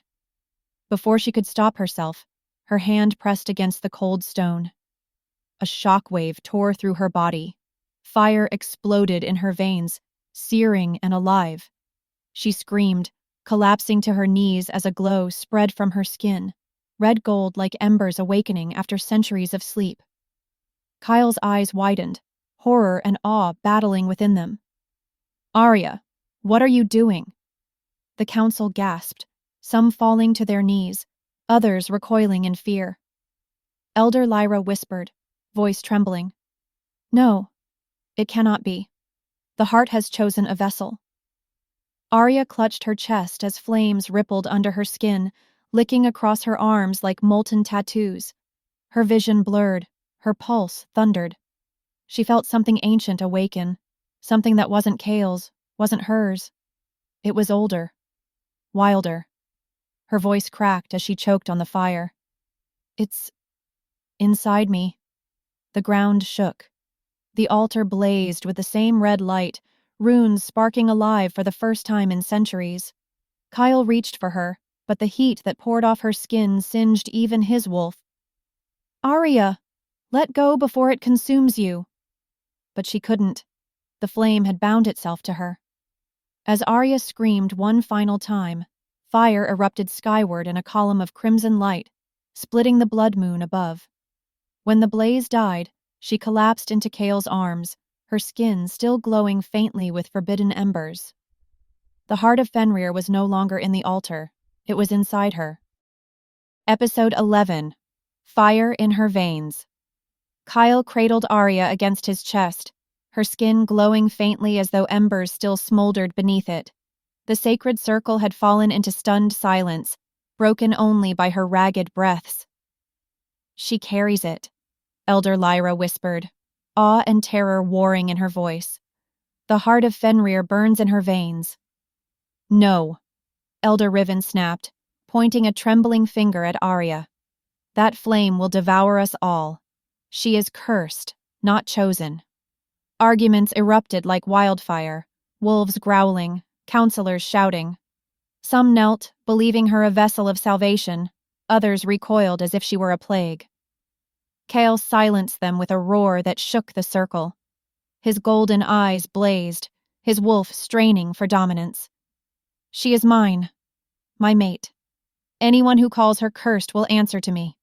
Before she could stop herself, her hand pressed against the cold stone. A shockwave tore through her body. Fire exploded in her veins, searing and alive. She screamed, collapsing to her knees as a glow spread from her skin, red gold like embers awakening after centuries of sleep. Kael's eyes widened, horror and awe battling within them. Aria, what are you doing? The council gasped, some falling to their knees, others recoiling in fear. Elder Lyra whispered, voice trembling. No, it cannot be. The heart has chosen a vessel. Aria clutched her chest as flames rippled under her skin, licking across her arms like molten tattoos. Her vision blurred, her pulse thundered. She felt something ancient awaken, something that wasn't Kael's, wasn't hers. It was older, wilder. Her voice cracked as she choked on the fire. It's inside me. The ground shook. The altar blazed with the same red light, runes sparking alive for the first time in centuries. Kael reached for her, but the heat that poured off her skin singed even his wolf. Aria, let go before it consumes you. But she couldn't. The flame had bound itself to her. As Aria screamed one final time, fire erupted skyward in a column of crimson light, splitting the blood moon above. When the blaze died, she collapsed into Kael's arms, her skin still glowing faintly with forbidden embers. The heart of Fenrir was no longer in the altar. It was inside her. Episode 11. Fire in her veins. Kael cradled Aria against his chest, her skin glowing faintly as though embers still smoldered beneath it. The sacred circle had fallen into stunned silence, broken only by her ragged breaths. She carries it, Elder Lyra whispered, awe and terror warring in her voice. The heart of Fenrir burns in her veins. No, Elder Riven snapped, pointing a trembling finger at Aria. That flame will devour us all. She is cursed, not chosen. Arguments erupted like wildfire, wolves growling, counselors shouting. Some knelt, believing her a vessel of salvation, others recoiled as if she were a plague. Kael silenced them with a roar that shook the circle. His golden eyes blazed, his wolf straining for dominance. She is mine, my mate. Anyone who calls her cursed will answer to me.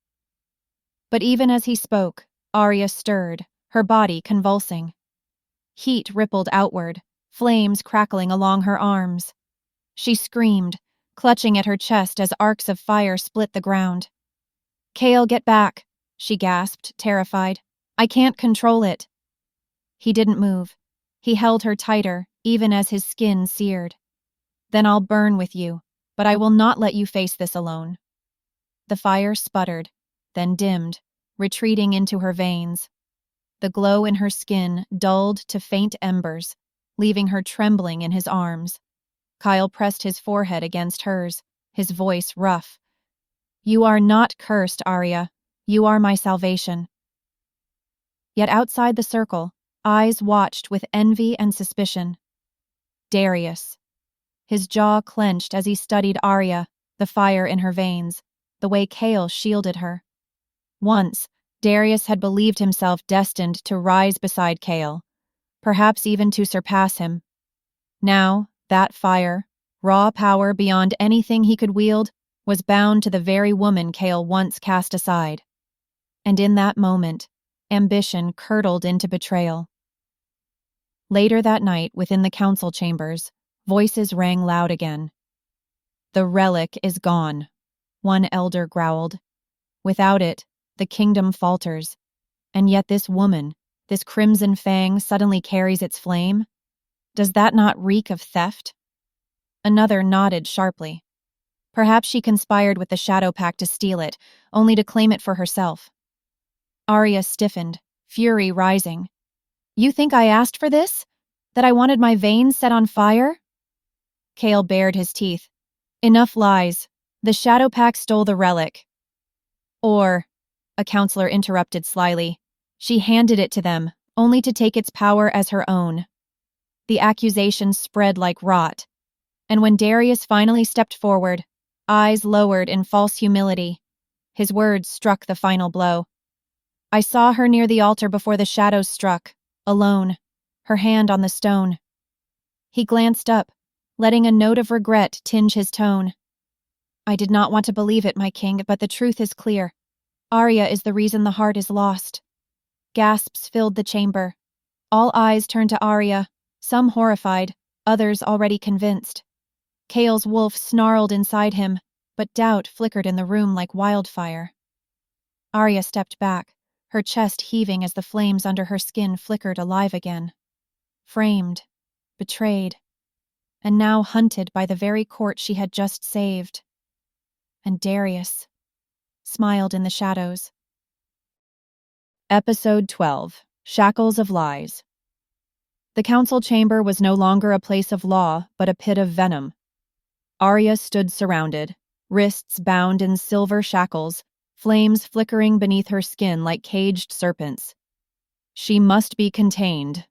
But even as he spoke, Aria stirred, her body convulsing. Heat rippled outward, flames crackling along her arms. She screamed, clutching at her chest as arcs of fire split the ground. Kael, get back, she gasped, terrified. I can't control it. He didn't move. He held her tighter, even as his skin seared. Then I'll burn with you, but I will not let you face this alone. The fire sputtered, then dimmed, retreating into her veins. The glow in her skin dulled to faint embers, leaving her trembling in his arms. Kael pressed his forehead against hers, his voice rough. You are not cursed, Aria. You are my salvation. Yet outside the circle, eyes watched with envy and suspicion. Darius. His jaw clenched as he studied Aria, the fire in her veins, the way Kael shielded her. Once, Darius had believed himself destined to rise beside Kael, perhaps even to surpass him. Now, that fire, raw power beyond anything he could wield, was bound to the very woman Kael once cast aside. And in that moment, ambition curdled into betrayal. Later that night, within the council chambers, voices rang loud again. The relic is gone, one elder growled. Without it, the kingdom falters. And yet this woman, this crimson fang, suddenly carries its flame? Does that not reek of theft? Another nodded sharply. Perhaps she conspired with the Shadow Pact to steal it, only to claim it for herself. Aria stiffened, fury rising. You think I asked for this? That I wanted my veins set on fire? Kael bared his teeth. Enough lies. The Shadow Pact stole the relic. Or, a counselor interrupted slyly, she handed it to them, only to take its power as her own. The accusation spread like rot, and when Darius finally stepped forward, eyes lowered in false humility, his words struck the final blow. I saw her near the altar before the shadows struck, alone, her hand on the stone. He glanced up, letting a note of regret tinge his tone. I did not want to believe it, my king, but the truth is clear. Aria is the reason the heart is lost. Gasps filled the chamber. All eyes turned to Aria, some horrified, others already convinced. Kael's wolf snarled inside him, but doubt flickered in the room like wildfire. Aria stepped back, her chest heaving as the flames under her skin flickered alive again. Framed, betrayed, and now hunted by the very court she had just saved. And Darius smiled in the shadows. Episode 12. Shackles of Lies. The council chamber was no longer a place of law, but a pit of venom. Aria stood surrounded, wrists bound in silver shackles, flames flickering beneath her skin like caged serpents. She must be contained,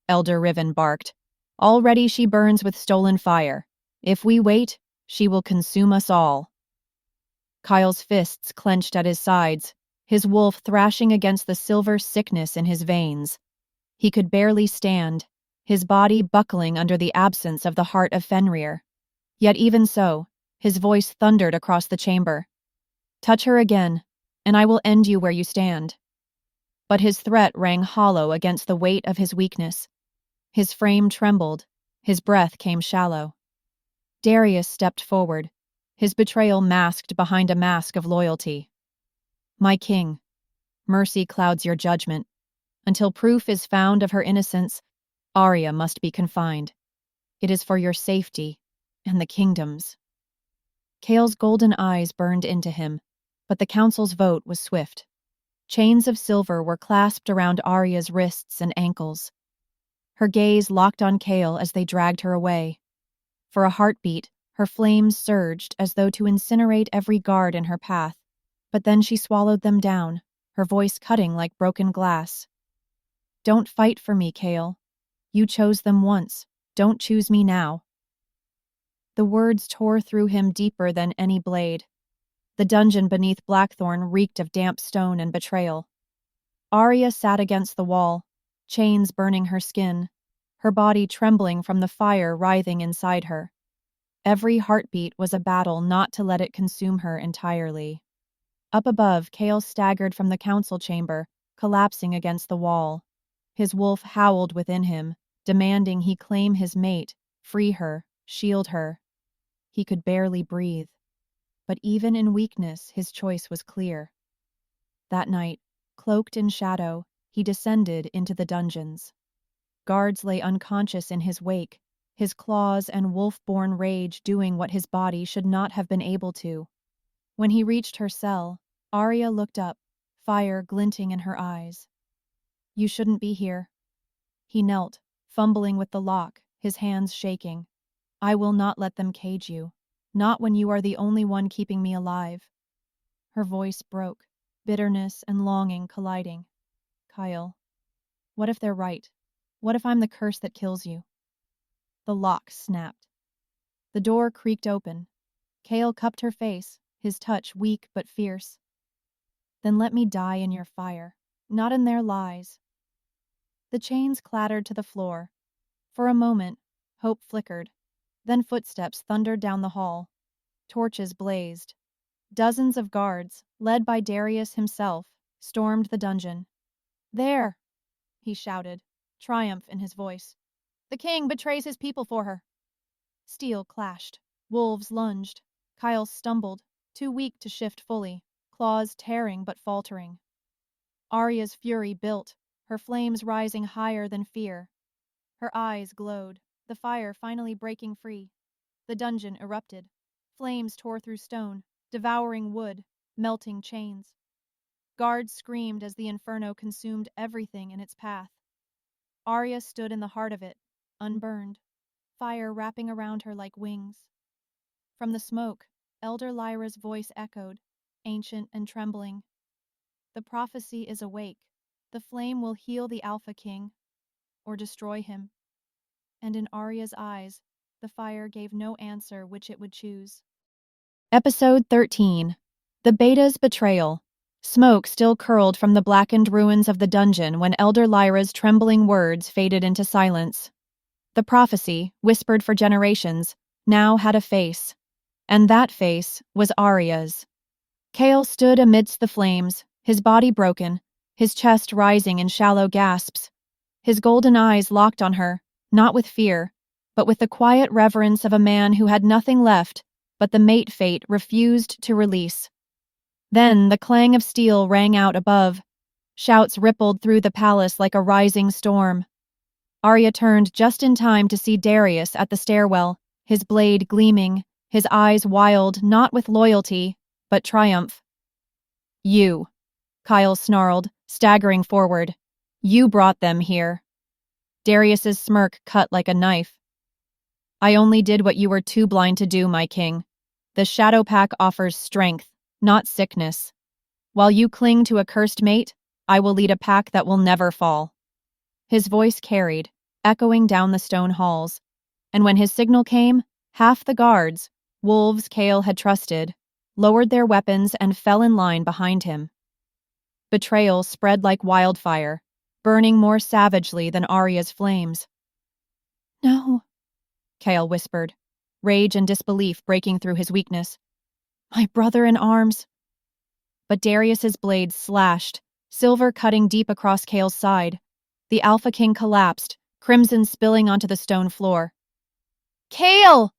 Elder Riven barked. Already she burns with stolen fire. If we wait, she will consume us all. Kyle's fists clenched at his sides, his wolf thrashing against the silver sickness in his veins. He could barely stand, his body buckling under the absence of the heart of Fenrir. Yet even so, his voice thundered across the chamber. Touch her again, and I will end you where you stand. But his threat rang hollow against the weight of his weakness. His frame trembled, his breath came shallow. Darius stepped forward, his betrayal masked behind a mask of loyalty. My king, mercy clouds your judgment. Until proof is found of her innocence, Aria must be confined. It is for your safety, and the kingdom's. Kael's golden eyes burned into him, but the council's vote was swift. Chains of silver were clasped around Aria's wrists and ankles. Her gaze locked on Kael as they dragged her away. For a heartbeat, her flames surged as though to incinerate every guard in her path, but then she swallowed them down, her voice cutting like broken glass. Don't fight for me, Kael. You chose them once. Don't choose me now. The words tore through him deeper than any blade. The dungeon beneath Blackthorn reeked of damp stone and betrayal. Aria sat against the wall, chains burning her skin, her body trembling from the fire writhing inside her. Every heartbeat was a battle not to let it consume her entirely. Up above, Kael staggered from the council chamber, collapsing against the wall. His wolf howled within him, demanding he claim his mate, free her, shield her. He could barely breathe. But even in weakness, his choice was clear. That night, cloaked in shadow, he descended into the dungeons. Guards lay unconscious in his wake, his claws and wolf-born rage doing what his body should not have been able to. When he reached her cell, Aria looked up, fire glinting in her eyes. You shouldn't be here. He knelt, fumbling with the lock, his hands shaking. I will not let them cage you. Not when you are the only one keeping me alive. Her voice broke, bitterness and longing colliding. Kael, what if they're right? What if I'm the curse that kills you? The lock snapped. The door creaked open. Kael cupped her face, his touch weak but fierce. Then let me die in your fire, not in their lies. The chains clattered to the floor. For a moment, hope flickered. Then footsteps thundered down the hall. Torches blazed. Dozens of guards, led by Darius himself, stormed the dungeon. There, he shouted, triumph in his voice. The king betrays his people for her. Steel clashed. Wolves lunged. Kael stumbled, too weak to shift fully, claws tearing but faltering. Aria's fury built, her flames rising higher than fear. Her eyes glowed, the fire finally breaking free. The dungeon erupted. Flames tore through stone, devouring wood, melting chains. Guards screamed as the inferno consumed everything in its path. Aria stood in the heart of it, unburned. fire wrapping around her like wings. From the smoke, Elder Lyra's voice echoed, ancient and trembling. The prophecy is awake. The flame will heal the Alpha King, or destroy him. And in Aria's eyes, the fire gave no answer which it would choose. Episode 13. The Beta's Betrayal. Smoke still curled from the blackened ruins of the dungeon when Elder Lyra's trembling words faded into silence. The prophecy, whispered for generations, now had a face. And that face was Aria's. Kael stood amidst the flames, his body broken, his chest rising in shallow gasps. His golden eyes locked on her, not with fear, but with the quiet reverence of a man who had nothing left but the mate fate refused to release. Then the clang of steel rang out above. Shouts rippled through the palace like a rising storm. Aria turned just in time to see Darius at the stairwell, his blade gleaming, his eyes wild not with loyalty, but triumph. You, Kael snarled, staggering forward. You brought them here. Darius's smirk cut like a knife. I only did what you were too blind to do, my king. The Shadow Pack offers strength, not sickness. While you cling to a cursed mate, I will lead a pack that will never fall. His voice carried, echoing down the stone halls, and when his signal came, half the guards, wolves Kael had trusted, lowered their weapons and fell in line behind him. Betrayal spread like wildfire, burning more savagely than Aria's flames. No, Kael whispered, rage and disbelief breaking through his weakness. My brother in arms. But Darius's blade slashed, silver cutting deep across Kael's side. The Alpha King collapsed, crimson spilling onto the stone floor. Kael!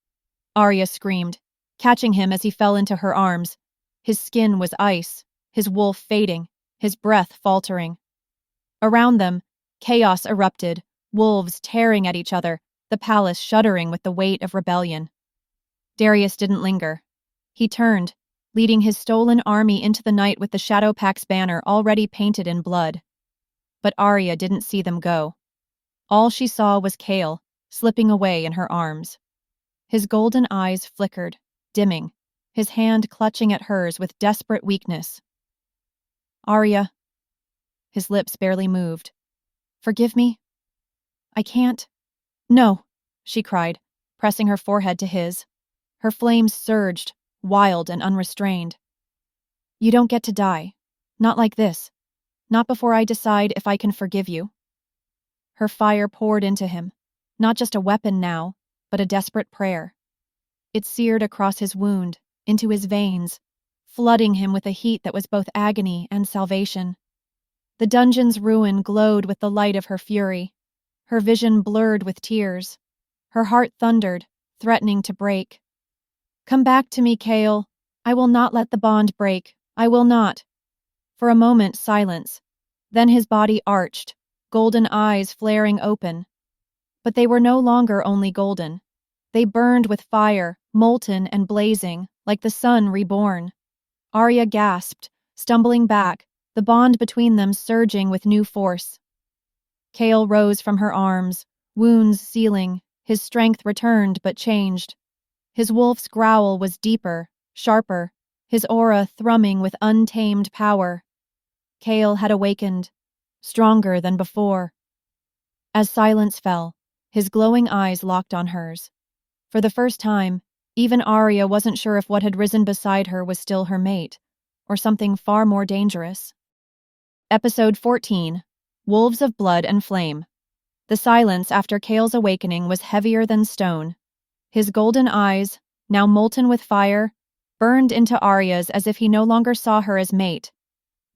Aria screamed, catching him as he fell into her arms. His skin was ice, his wolf fading, his breath faltering. Around them, chaos erupted, wolves tearing at each other, the palace shuddering with the weight of rebellion. Darius didn't linger. He turned, leading his stolen army into the night with the Shadow Pack's banner already painted in blood. But Aria didn't see them go. All she saw was Kael, slipping away in her arms. His golden eyes flickered, dimming, his hand clutching at hers with desperate weakness. Aria. His lips barely moved. Forgive me? I can't. No, she cried, pressing her forehead to his. Her flames surged, wild and unrestrained. You don't get to die. Not like this. Not before I decide if I can forgive you. Her fire poured into him, not just a weapon now, but a desperate prayer. It seared across his wound, into his veins, flooding him with a heat that was both agony and salvation. The dungeon's ruin glowed with the light of her fury. Her vision blurred with tears. Her heart thundered, threatening to break. Come back to me, Kael. I will not let the bond break. I will not. For a moment, silence. Then his body arched, golden eyes flaring open. But they were no longer only golden. They burned with fire, molten and blazing, like the sun reborn. Aria gasped, stumbling back, the bond between them surging with new force. Kael rose from her arms, wounds sealing, his strength returned but changed. His wolf's growl was deeper, sharper, his aura thrumming with untamed power. Kael had awakened, stronger than before. As silence fell, his glowing eyes locked on hers. For the first time, even Aria wasn't sure if what had risen beside her was still her mate, or something far more dangerous. Episode 14. Wolves of Blood and Flame. The silence after Kael's awakening was heavier than stone. His golden eyes, now molten with fire, burned into Aria's as if he no longer saw her as mate,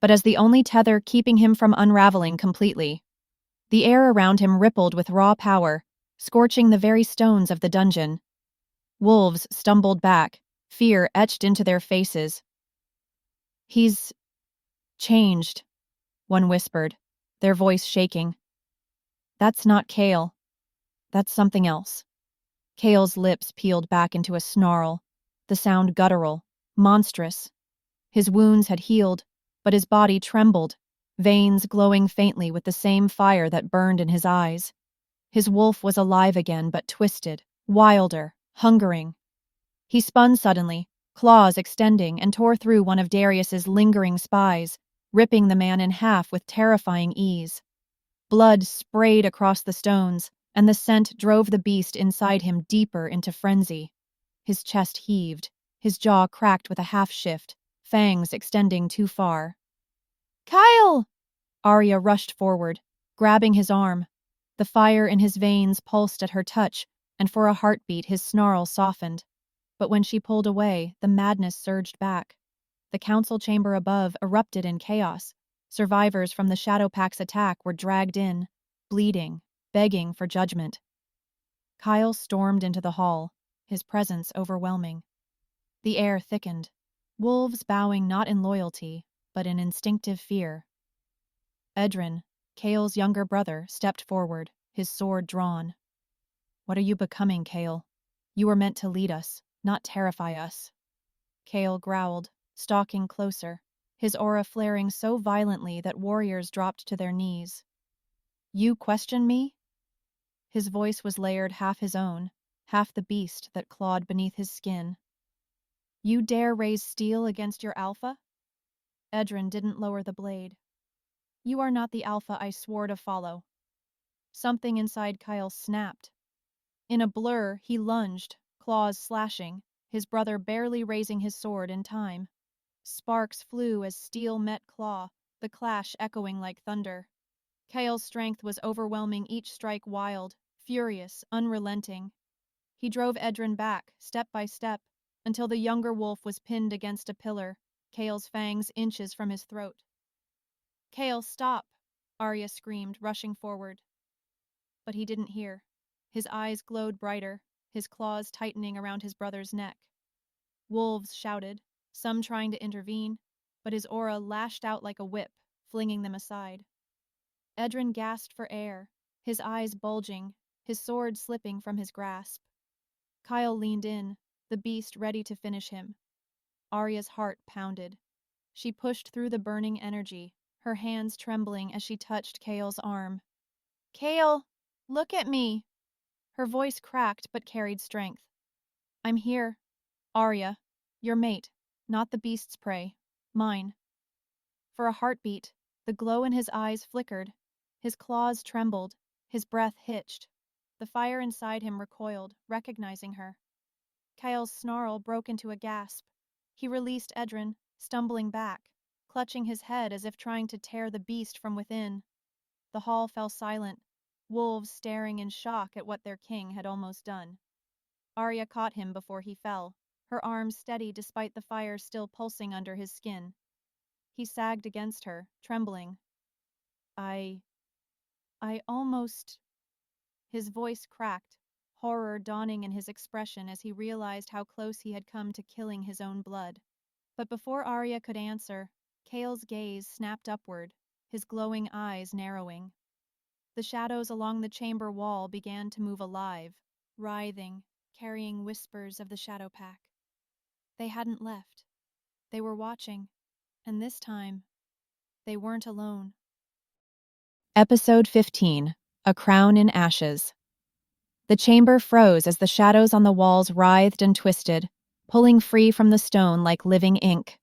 but as the only tether keeping him from unraveling completely. The air around him rippled with raw power, scorching the very stones of the dungeon. Wolves stumbled back, fear etched into their faces. He's changed, one whispered, their voice shaking. That's not Kael. That's something else. Kael's lips peeled back into a snarl, the sound guttural, monstrous. His wounds had healed, but his body trembled, veins glowing faintly with the same fire that burned in his eyes. His wolf was alive again, but twisted, wilder, hungering. He spun suddenly, claws extending, and tore through one of Darius's lingering spies, ripping the man in half with terrifying ease. Blood sprayed across the stones, and the scent drove the beast inside him deeper into frenzy. His chest heaved, his jaw cracked with a half shift, fangs extending too far. "Kael!" Aria rushed forward, grabbing his arm. The fire in his veins pulsed at her touch, and for a heartbeat his snarl softened. But when she pulled away, the madness surged back. The council chamber above erupted in chaos. Survivors from the Shadow Pack's attack were dragged in, bleeding, begging for judgment. Kael stormed into the hall, his presence overwhelming. The air thickened, wolves bowing not in loyalty, but in instinctive fear. Edrin, Kael's younger brother, stepped forward, his sword drawn. "What are you becoming, Kael? You were meant to lead us, not terrify us." Kael growled, stalking closer, his aura flaring so violently that warriors dropped to their knees. "You question me?" His voice was layered half his own, half the beast that clawed beneath his skin. "You dare raise steel against your alpha?" Edrin didn't lower the blade. "You are not the alpha I swore to follow." Something inside Kael snapped. In a blur, he lunged, claws slashing, his brother barely raising his sword in time. Sparks flew as steel met claw, the clash echoing like thunder. Kael's strength was overwhelming, each strike wild, furious, unrelenting. He drove Edrin back, step by step, until the younger wolf was pinned against a pillar, Kael's fangs inches from his throat. "Kael, stop!" Aria screamed, rushing forward. But he didn't hear. His eyes glowed brighter, his claws tightening around his brother's neck. Wolves shouted, some trying to intervene, but his aura lashed out like a whip, flinging them aside. Edrin gasped for air, his eyes bulging, his sword slipping from his grasp. Kael leaned in, the beast ready to finish him. Aria's heart pounded. She pushed through the burning energy, her hands trembling as she touched Kael's arm. "Kael, look at me!" Her voice cracked but carried strength. "I'm here. Aria, your mate, not the beast's prey, mine." For a heartbeat, the glow in his eyes flickered, his claws trembled, his breath hitched. The fire inside him recoiled, recognizing her. Kael's snarl broke into a gasp. He released Edrin, stumbling back, clutching his head as if trying to tear the beast from within. The hall fell silent, wolves staring in shock at what their king had almost done. Aria caught him before he fell, her arms steady despite the fire still pulsing under his skin. He sagged against her, trembling. I almost... His voice cracked, horror dawning in his expression as he realized how close he had come to killing his own blood. But before Aria could answer, Kael's gaze snapped upward, his glowing eyes narrowing. The shadows along the chamber wall began to move alive, writhing, carrying whispers of the Shadow Pack. They hadn't left. They were watching, and this time, they weren't alone. Episode 15, A Crown in Ashes. The chamber froze as the shadows on the walls writhed and twisted, pulling free from the stone like living ink.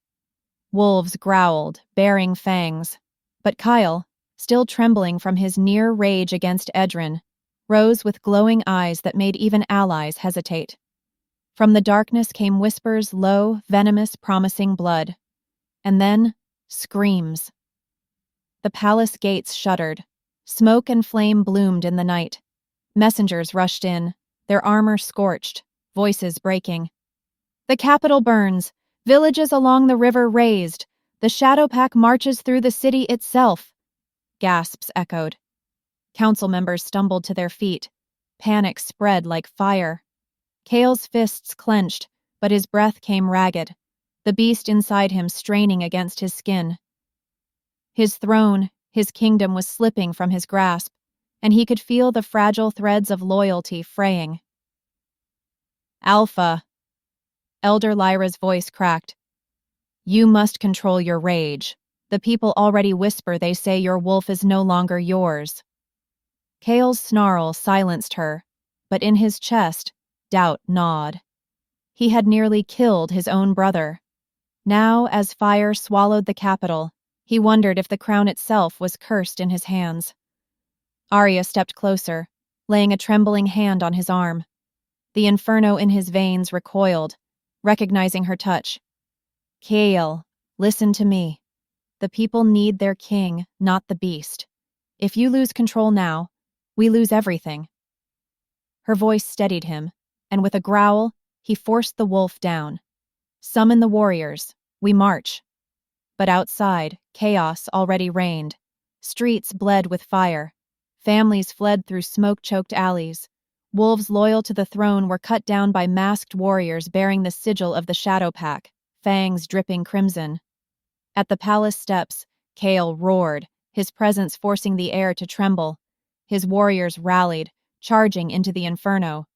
Wolves growled, baring fangs, but Kael, still trembling from his near rage against Edrin, rose with glowing eyes that made even allies hesitate. From the darkness came whispers, low, venomous, promising blood. And then, screams. The palace gates shuddered. Smoke and flame bloomed in the night. Messengers rushed in, their armor scorched, voices breaking. "The capital burns, villages along the river razed, the Shadow Pack marches through the city itself." Gasps echoed. Council members stumbled to their feet. Panic spread like fire. Kael's fists clenched, but his breath came ragged, the beast inside him straining against his skin. His throne, his kingdom was slipping from his grasp, and he could feel the fragile threads of loyalty fraying. "Alpha," Elder Lyra's voice cracked. "You must control your rage. The people already whisper they say your wolf is no longer yours." Kael's snarl silenced her, but in his chest, Doubt gnawed. He had nearly killed his own brother. Now, as fire swallowed the capital, he wondered if the crown itself was cursed in his hands. Aria stepped closer, laying a trembling hand on his arm. The inferno in his veins recoiled, recognizing her touch. Kael, listen to me. The people need their king, not the beast. If you lose control now, we lose everything. Her voice steadied him, and with a growl, he forced the wolf down. Summon the warriors. We march. But outside, chaos already reigned. Streets bled with fire. Families fled through smoke-choked alleys. Wolves loyal to the throne were cut down by masked warriors bearing the sigil of the Shadow Pack, fangs dripping crimson. At the palace steps, Kael roared, his presence forcing the air to tremble. His warriors rallied, charging into the inferno.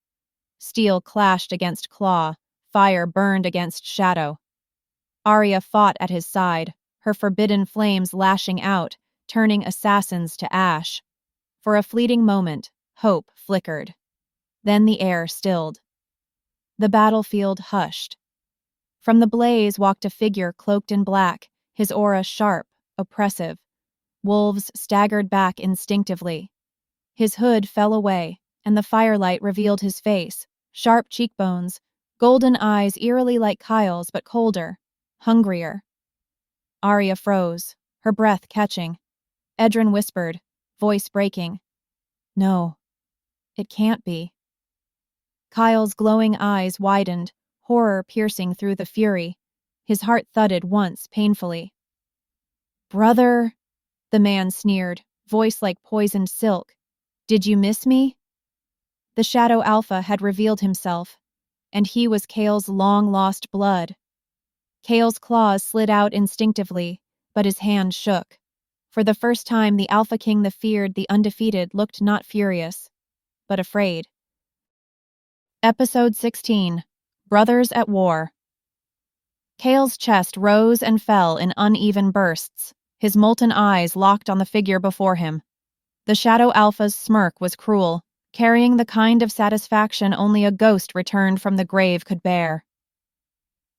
Steel clashed against claw, fire burned against shadow. Aria fought at his side, her forbidden flames lashing out, turning assassins to ash. For a fleeting moment, hope flickered. Then the air stilled. The battlefield hushed. From the blaze walked a figure cloaked in black, his aura sharp, oppressive. Wolves staggered back instinctively. His hood fell away, and the firelight revealed his face, sharp cheekbones, golden eyes eerily like Kael's but colder, hungrier. Aria froze, her breath catching. Edrin whispered, voice breaking. No, it can't be. Kael's glowing eyes widened, horror piercing through the fury. His heart thudded once painfully. Brother, the man sneered, voice like poisoned silk. Did you miss me? The Shadow Alpha had revealed himself, and he was Kael's long-lost blood. Kael's claws slid out instinctively, but his hand shook. For the first time, the Alpha King the feared, the undefeated, looked not furious, but afraid. Episode 16. Brothers at War. Kael's chest rose and fell in uneven bursts, his molten eyes locked on the figure before him. The Shadow Alpha's smirk was cruel, carrying the kind of satisfaction only a ghost returned from the grave could bear.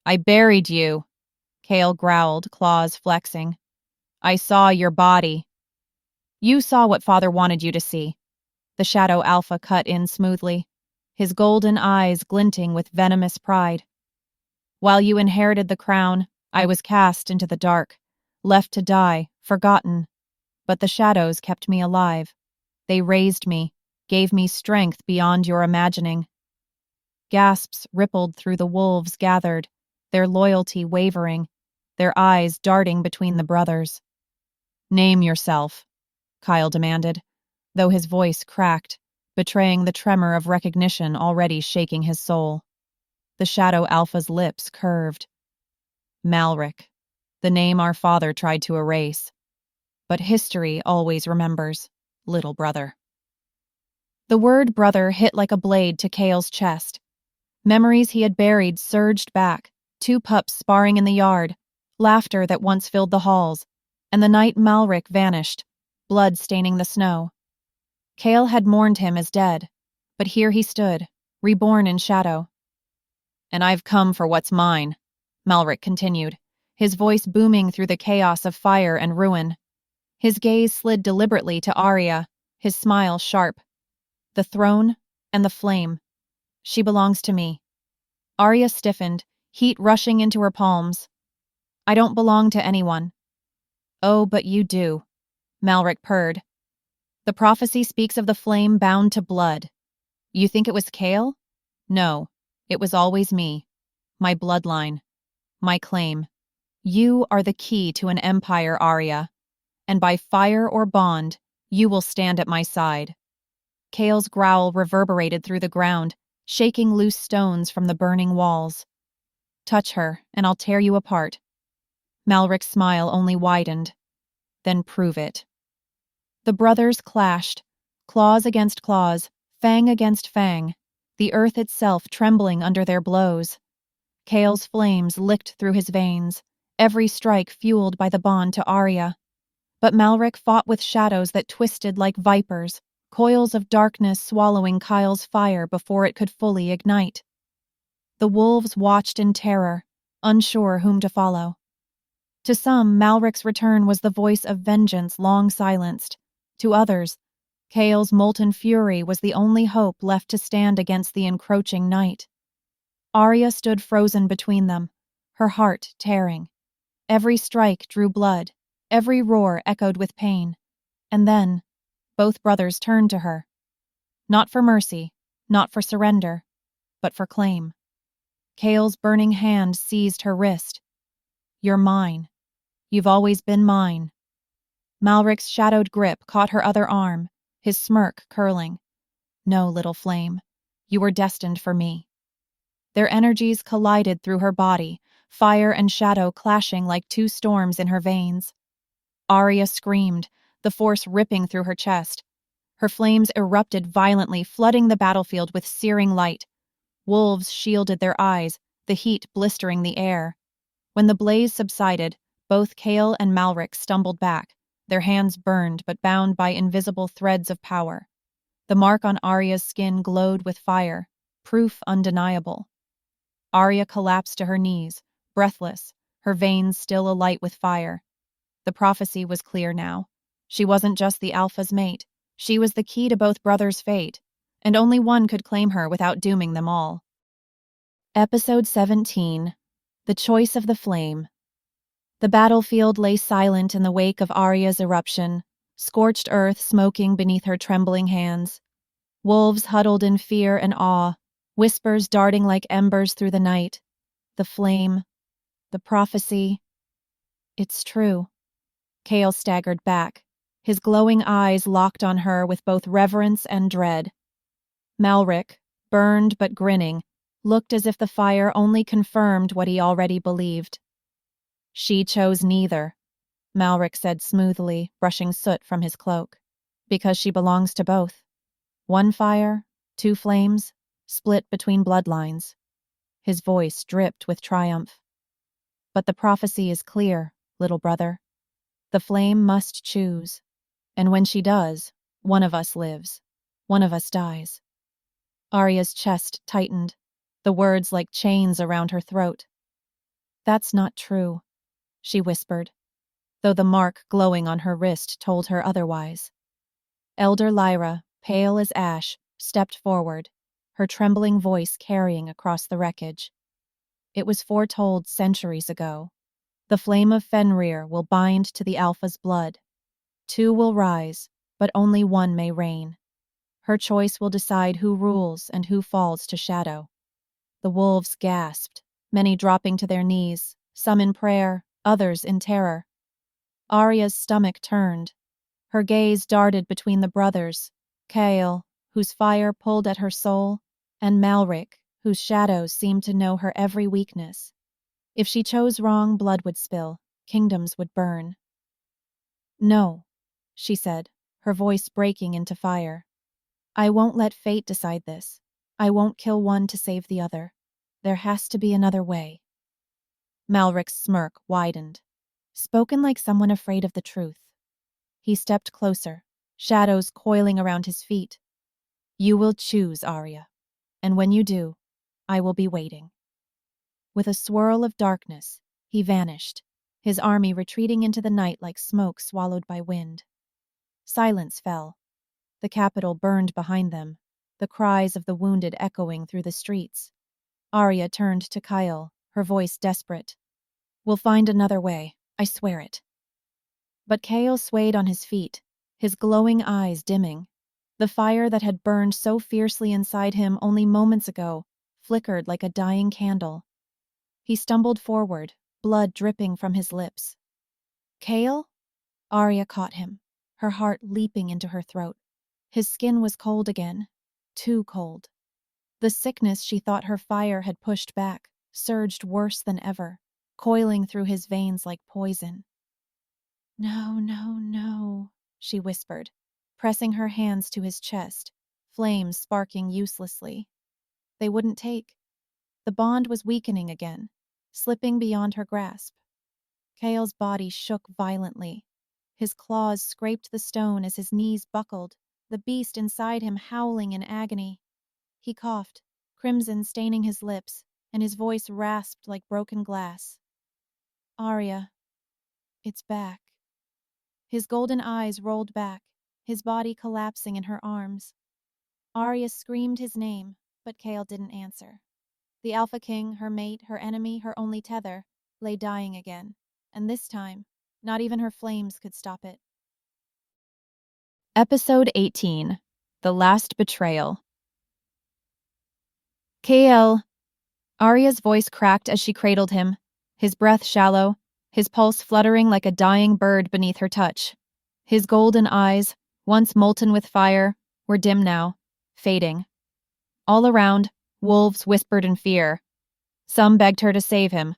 I buried you, Kael growled, claws flexing. I saw your body. You saw what Father wanted you to see. The Shadow Alpha cut in smoothly, his golden eyes glinting with venomous pride. While you inherited the crown, I was cast into the dark, left to die, forgotten. But the shadows kept me alive. They raised me, gave me strength beyond your imagining. Gasps rippled through the wolves gathered, their loyalty wavering, their eyes darting between the brothers. Name yourself, Kael demanded, though his voice cracked, betraying the tremor of recognition already shaking his soul. The Shadow Alpha's lips curved. Malric, the name our father tried to erase. But history always remembers, little brother. The word brother hit like a blade to Kael's chest. Memories he had buried surged back, two pups sparring in the yard, laughter that once filled the halls, and the night Malric vanished, blood staining the snow. Kael had mourned him as dead, but here he stood, reborn in shadow. And I've come for what's mine, Malric continued, his voice booming through the chaos of fire and ruin. His gaze slid deliberately to Aria, his smile sharp. The throne and the flame. She belongs to me. Aria stiffened, heat rushing into her palms. I don't belong to anyone. Oh, but you do, Malric purred. The prophecy speaks of the flame bound to blood. You think it was Kael? No, it was always me. My bloodline. My claim. You are the key to an empire, Aria. And by fire or bond, you will stand at my side. Kael's growl reverberated through the ground, shaking loose stones from the burning walls. Touch her, and I'll tear you apart. Malric's smile only widened. Then prove it. The brothers clashed, claws against claws, fang against fang, the earth itself trembling under their blows. Kael's flames licked through his veins, every strike fueled by the bond to Aria. But Malric fought with shadows that twisted like vipers, coils of darkness swallowing Kael's fire before it could fully ignite. The wolves watched in terror, unsure whom to follow. To some, Malric's return was the voice of vengeance long silenced. To others, Kael's molten fury was the only hope left to stand against the encroaching night. Aria stood frozen between them, her heart tearing. Every strike drew blood, every roar echoed with pain. And then, both brothers turned to her. Not for mercy, not for surrender, but for claim. Kael's burning hand seized her wrist. "You're mine. You've always been mine." Malric's shadowed grip caught her other arm, his smirk curling. "No, little flame. You were destined for me." Their energies collided through her body, fire and shadow clashing like two storms in her veins. Aria screamed, the force ripping through her chest. Her flames erupted violently, flooding the battlefield with searing light. Wolves shielded their eyes, the heat blistering the air. When the blaze subsided, both Kael and Malric stumbled back, their hands burned but bound by invisible threads of power. The mark on Aria's skin glowed with fire, proof undeniable. Aria collapsed to her knees, breathless, her veins still alight with fire. The prophecy was clear now. She wasn't just the Alpha's mate. She was the key to both brothers' fate, and only one could claim her without dooming them all. Episode 17. The Choice of the Flame. The battlefield lay silent in the wake of Aria's eruption, scorched earth smoking beneath her trembling hands. Wolves huddled in fear and awe, whispers darting like embers through the night. The flame, the prophecy. It's true. Kael staggered back, his glowing eyes locked on her with both reverence and dread. Malric, burned but grinning, looked as if the fire only confirmed what he already believed. "She chose neither," Malric said smoothly, brushing soot from his cloak, "because she belongs to both. One fire, two flames, split between bloodlines." His voice dripped with triumph. "But the prophecy is clear, little brother. The flame must choose, and when she does, one of us lives, one of us dies." Aria's chest tightened, the words like chains around her throat. "That's not true," she whispered, though the mark glowing on her wrist told her otherwise. Elder Lyra, pale as ash, stepped forward, her trembling voice carrying across the wreckage. "It was foretold centuries ago. The flame of Fenrir will bind to the Alpha's blood. Two will rise, but only one may reign. Her choice will decide who rules and who falls to shadow." The wolves gasped, many dropping to their knees, some in prayer, others in terror. Aria's stomach turned. Her gaze darted between the brothers, Kael, whose fire pulled at her soul, and Malric, whose shadows seemed to know her every weakness. If she chose wrong, blood would spill, kingdoms would burn. "No," she said, her voice breaking into fire. "I won't let fate decide this. I won't kill one to save the other. There has to be another way." Malric's smirk widened, spoken like someone afraid of the truth. He stepped closer, shadows coiling around his feet. "You will choose, Aria, and when you do, I will be waiting." With a swirl of darkness, he vanished, his army retreating into the night like smoke swallowed by wind. Silence fell. The capital burned behind them, the cries of the wounded echoing through the streets. Aria turned to Kael, her voice desperate. "We'll find another way, I swear it." But Kael swayed on his feet, his glowing eyes dimming. The fire that had burned so fiercely inside him only moments ago flickered like a dying candle. He stumbled forward, blood dripping from his lips. "Kael?" Aria caught him, her heart leaping into her throat. His skin was cold again, too cold. The sickness she thought her fire had pushed back surged worse than ever, coiling through his veins like poison. "No, no, no," she whispered, pressing her hands to his chest, flames sparking uselessly. They wouldn't take. The bond was weakening again, slipping beyond her grasp. Kael's body shook violently. His claws scraped the stone as his knees buckled, the beast inside him howling in agony. He coughed, crimson staining his lips, and his voice rasped like broken glass. Aria, it's back. His golden eyes rolled back, his body collapsing in her arms. Aria screamed his name, but Kael didn't answer. The Alpha King, her mate, her enemy, her only tether, lay dying again, and this time, not even her flames could stop it. Episode 18. The Last Betrayal. Kael. Aria's voice cracked as she cradled him, his breath shallow, his pulse fluttering like a dying bird beneath her touch. His golden eyes, once molten with fire, were dim now, fading. All around, wolves whispered in fear. Some begged her to save him.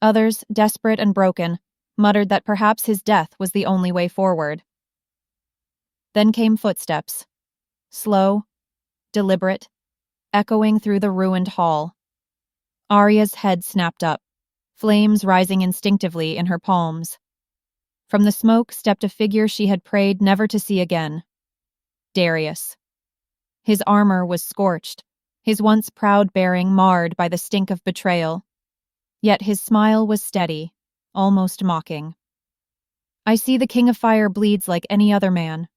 Others, desperate and broken, muttered that perhaps his death was the only way forward. Then came footsteps. Slow, deliberate, echoing through the ruined hall. Aria's head snapped up, flames rising instinctively in her palms. From the smoke stepped a figure she had prayed never to see again. Darius. His armor was scorched, his once proud bearing marred by the stink of betrayal. Yet his smile was steady, almost mocking. I see the King of Fire bleeds like any other man.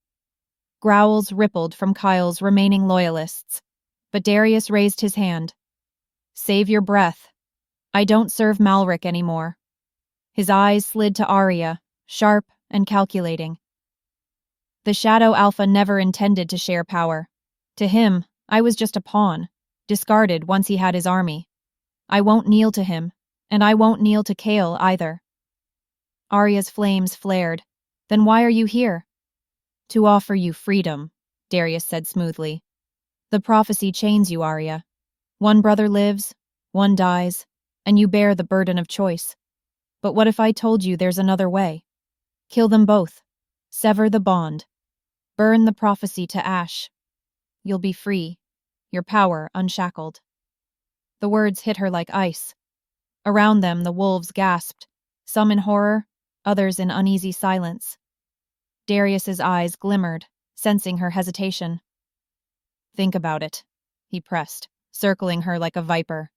Growls rippled from Kael's remaining loyalists, but Darius raised his hand. Save your breath. I don't serve Malric anymore. His eyes slid to Aria, sharp and calculating. The Shadow Alpha never intended to share power. To him, I was just a pawn, discarded once he had his army. I won't kneel to him, and I won't kneel to Kael either. Aria's flames flared. Then why are you here? To offer you freedom, Darius said smoothly. The prophecy chains you, Aria. One brother lives, one dies, and you bear the burden of choice. But what if I told you there's another way? Kill them both. Sever the bond. Burn the prophecy to ash. You'll be free, your power unshackled. The words hit her like ice. Around them, the wolves gasped, some in horror, others in uneasy silence. Darius's eyes glimmered, sensing her hesitation. Think about it, he pressed, circling her like a viper.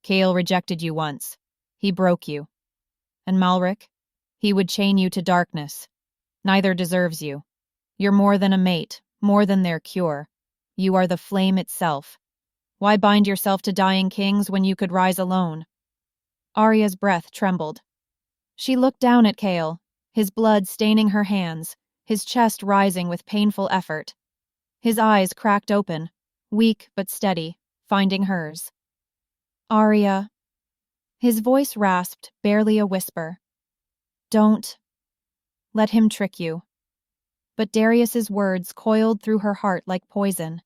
Kael rejected you once. He broke you. And Malric? He would chain you to darkness. Neither deserves you. You're more than a mate, more than their cure. You are the flame itself. Why bind yourself to dying kings when you could rise alone? Aria's breath trembled. She looked down at Kael, his blood staining her hands, his chest rising with painful effort. His eyes cracked open, weak but steady, finding hers. Aria. His voice rasped, barely a whisper. Don't let him trick you. But Darius's words coiled through her heart like poison.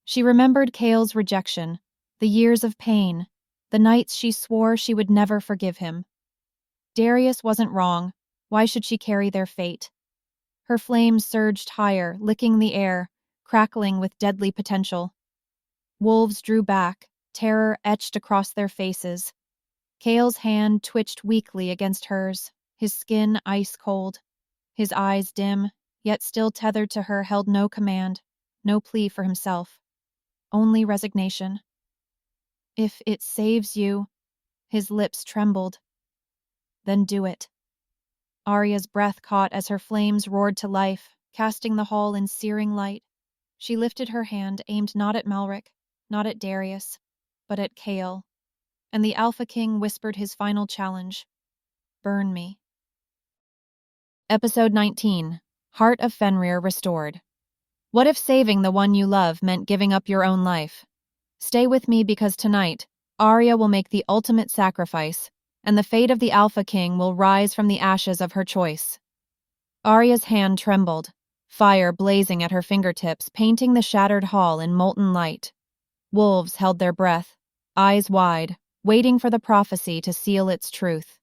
She remembered Kael's rejection, the years of pain, the nights she swore she would never forgive him. Darius wasn't wrong. Why should she carry their fate? Her flames surged higher, licking the air, crackling with deadly potential. Wolves drew back, terror etched across their faces. Kael's hand twitched weakly against hers, his skin ice cold. His eyes dim, yet still tethered to her, held no command, no plea for himself. Only resignation. If it saves you, his lips trembled. Then do it. Aria's breath caught as her flames roared to life, casting the hall in searing light. She lifted her hand, aimed not at Malric, not at Darius, but at Kael. And the Alpha King whispered his final challenge. Burn me. Episode 19. Heart of Fenrir restored. What if saving the one you love meant giving up your own life? Stay with me because tonight, Aria will make the ultimate sacrifice, and the fate of the Alpha King will rise from the ashes of her choice. Aria's hand trembled, fire blazing at her fingertips, painting the shattered hall in molten light. Wolves held their breath, eyes wide, waiting for the prophecy to seal its truth.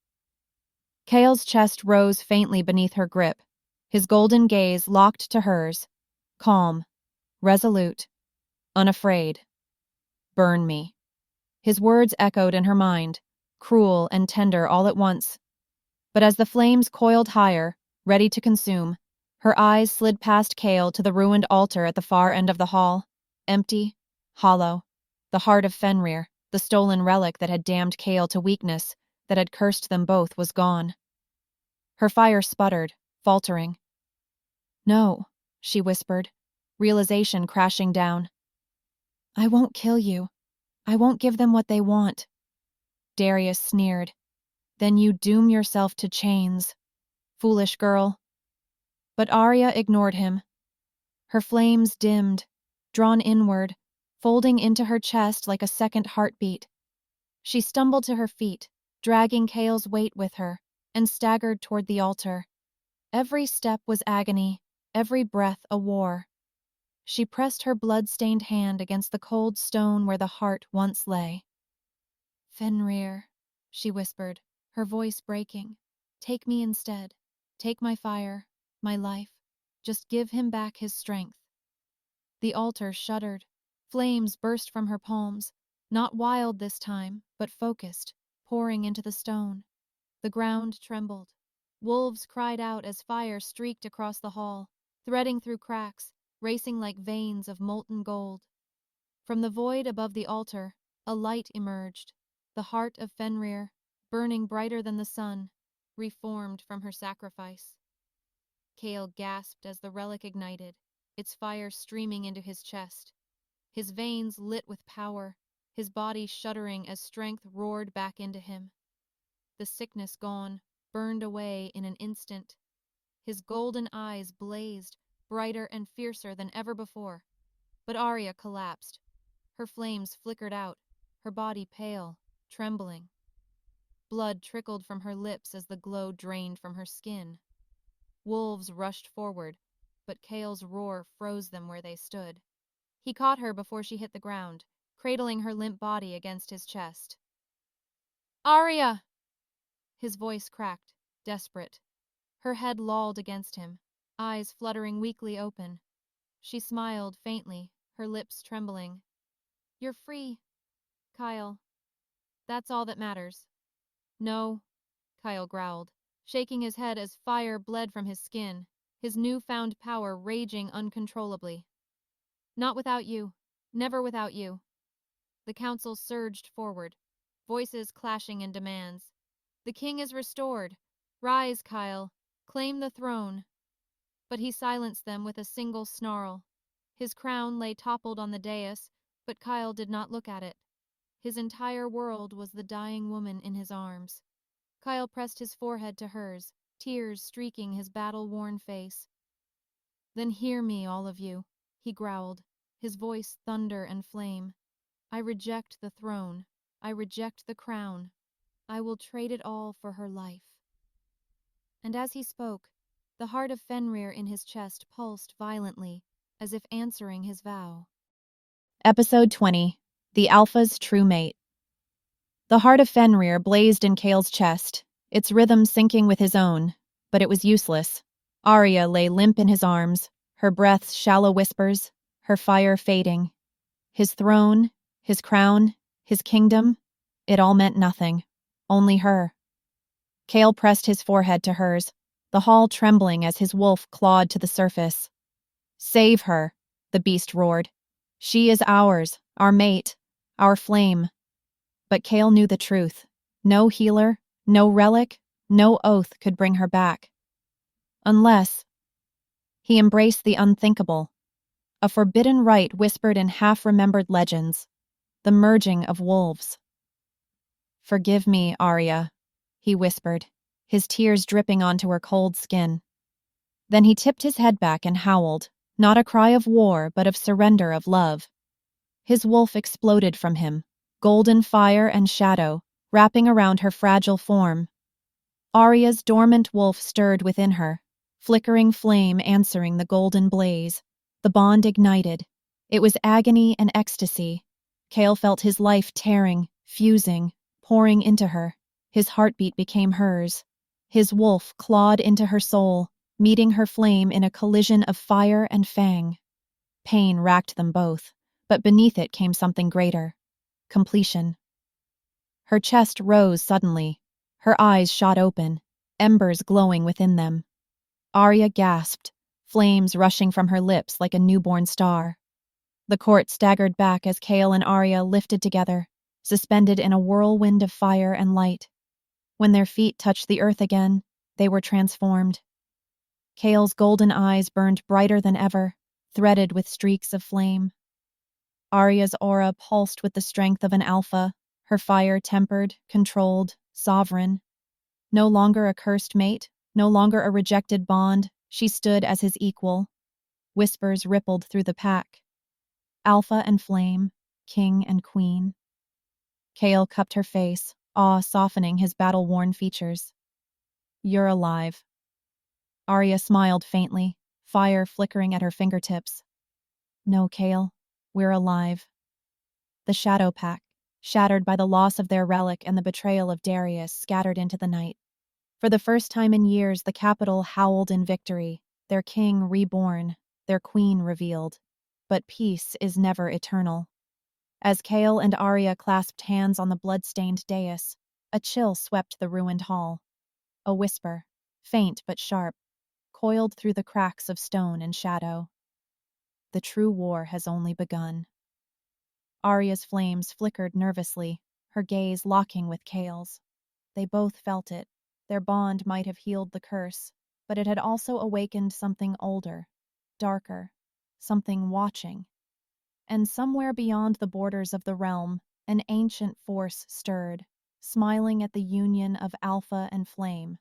Kael's chest rose faintly beneath her grip, his golden gaze locked to hers, calm, resolute, unafraid. Burn me. His words echoed in her mind, cruel and tender all at once. But as the flames coiled higher, ready to consume, Her eyes slid past Kael to the ruined altar at the far end of the hall. Empty, hollow. The heart of Fenrir, the stolen relic that had damned Kael to weakness, that had cursed them both, was gone. Her fire sputtered, faltering. "No," she whispered, realization crashing down. "I won't kill you. I won't give them what they want." Darius sneered. "Then you doom yourself to chains. Foolish girl." But Aria ignored him. Her flames dimmed, drawn inward, folding into her chest like a second heartbeat. She stumbled to her feet, dragging Kael's weight with her, and staggered toward the altar. Every step was agony, every breath a war. She pressed her blood-stained hand against the cold stone where the heart once lay. "Fenrir," she whispered, her voice breaking. "Take me instead. Take my fire, my life. Just give him back his strength." The altar shuddered. Flames burst from her palms, not wild this time, but focused, pouring into the stone. The ground trembled. Wolves cried out as fire streaked across the hall, threading through cracks, racing like veins of molten gold. From the void above the altar, a light emerged, the heart of Fenrir, burning brighter than the sun, reformed from her sacrifice. Kael gasped as the relic ignited, its fire streaming into his chest. His veins lit with power, his body shuddering as strength roared back into him. The sickness gone, burned away in an instant. His golden eyes blazed, brighter and fiercer than ever before. But Aria collapsed. Her flames flickered out, her body pale, trembling. Blood trickled from her lips as the glow drained from her skin. Wolves rushed forward, but Kael's roar froze them where they stood. He caught her before she hit the ground, cradling her limp body against his chest. "Aria!" His voice cracked, desperate. Her head lolled against him, eyes fluttering weakly open. She smiled faintly, her lips trembling. "You're free, Kael. That's all that matters." "No," Kael growled, shaking his head as fire bled from his skin, his newfound power raging uncontrollably. "Not without you. Never without you." The council surged forward, voices clashing in demands. "The king is restored. Rise, Kael. Claim the throne." But he silenced them with a single snarl. His crown lay toppled on the dais, but Kael did not look at it. His entire world was the dying woman in his arms. Kael pressed his forehead to hers, tears streaking his battle-worn face. "Then hear me, all of you," he growled, his voice thunder and flame. "I reject the throne. I reject the crown. I will trade it all for her life." And as he spoke, the heart of Fenrir in his chest pulsed violently, as if answering his vow. Episode 20. The Alpha's True Mate. The heart of Fenrir blazed in Kael's chest, its rhythm syncing with his own, but it was useless. Aria lay limp in his arms, her breaths shallow whispers, her fire fading. His throne, his crown, his kingdom, it all meant nothing. Only her. Kael pressed his forehead to hers, the hall trembling as his wolf clawed to the surface. "Save her," the beast roared. "She is ours, our mate, our flame." But Kael knew the truth. No healer, no relic, no oath could bring her back. Unless he embraced the unthinkable, a forbidden rite whispered in half-remembered legends, the merging of wolves. "Forgive me, Aria," he whispered, his tears dripping onto her cold skin. Then he tipped his head back and howled, not a cry of war, but of surrender of love. His wolf exploded from him, golden fire and shadow, wrapping around her fragile form. Aria's dormant wolf stirred within her, flickering flame answering the golden blaze. The bond ignited. It was agony and ecstasy. Kael felt his life tearing, fusing, pouring into her. His heartbeat became hers. His wolf clawed into her soul, meeting her flame in a collision of fire and fang. Pain racked them both, but beneath it came something greater. Completion. Her chest rose suddenly. Her eyes shot open, embers glowing within them. Aria gasped, flames rushing from her lips like a newborn star. The court staggered back as Kael and Aria lifted together, suspended in a whirlwind of fire and light. When their feet touched the earth again, they were transformed. Kael's golden eyes burned brighter than ever, threaded with streaks of flame. Aria's aura pulsed with the strength of an alpha, her fire tempered, controlled, sovereign. No longer a cursed mate, no longer a rejected bond, she stood as his equal. Whispers rippled through the pack. Alpha and flame, king and queen. Kael cupped her face, awe softening his battle-worn features. You're alive. Aria smiled faintly, fire flickering at her fingertips. No, Kael, we're alive. The Shadow Pack, shattered by the loss of their relic and the betrayal of Darius, scattered into the night. For the first time in years, the capital howled in victory, their king reborn, their queen revealed. But peace is never eternal. As Kael and Aria clasped hands on the blood-stained dais, a chill swept the ruined hall. A whisper, faint but sharp, coiled through the cracks of stone and shadow. The true war has only begun. Aria's flames flickered nervously, her gaze locking with Kael's. They both felt it. Their bond might have healed the curse, but it had also awakened something older, darker, something watching. And somewhere beyond the borders of the realm, an ancient force stirred, smiling at the union of alpha and flame.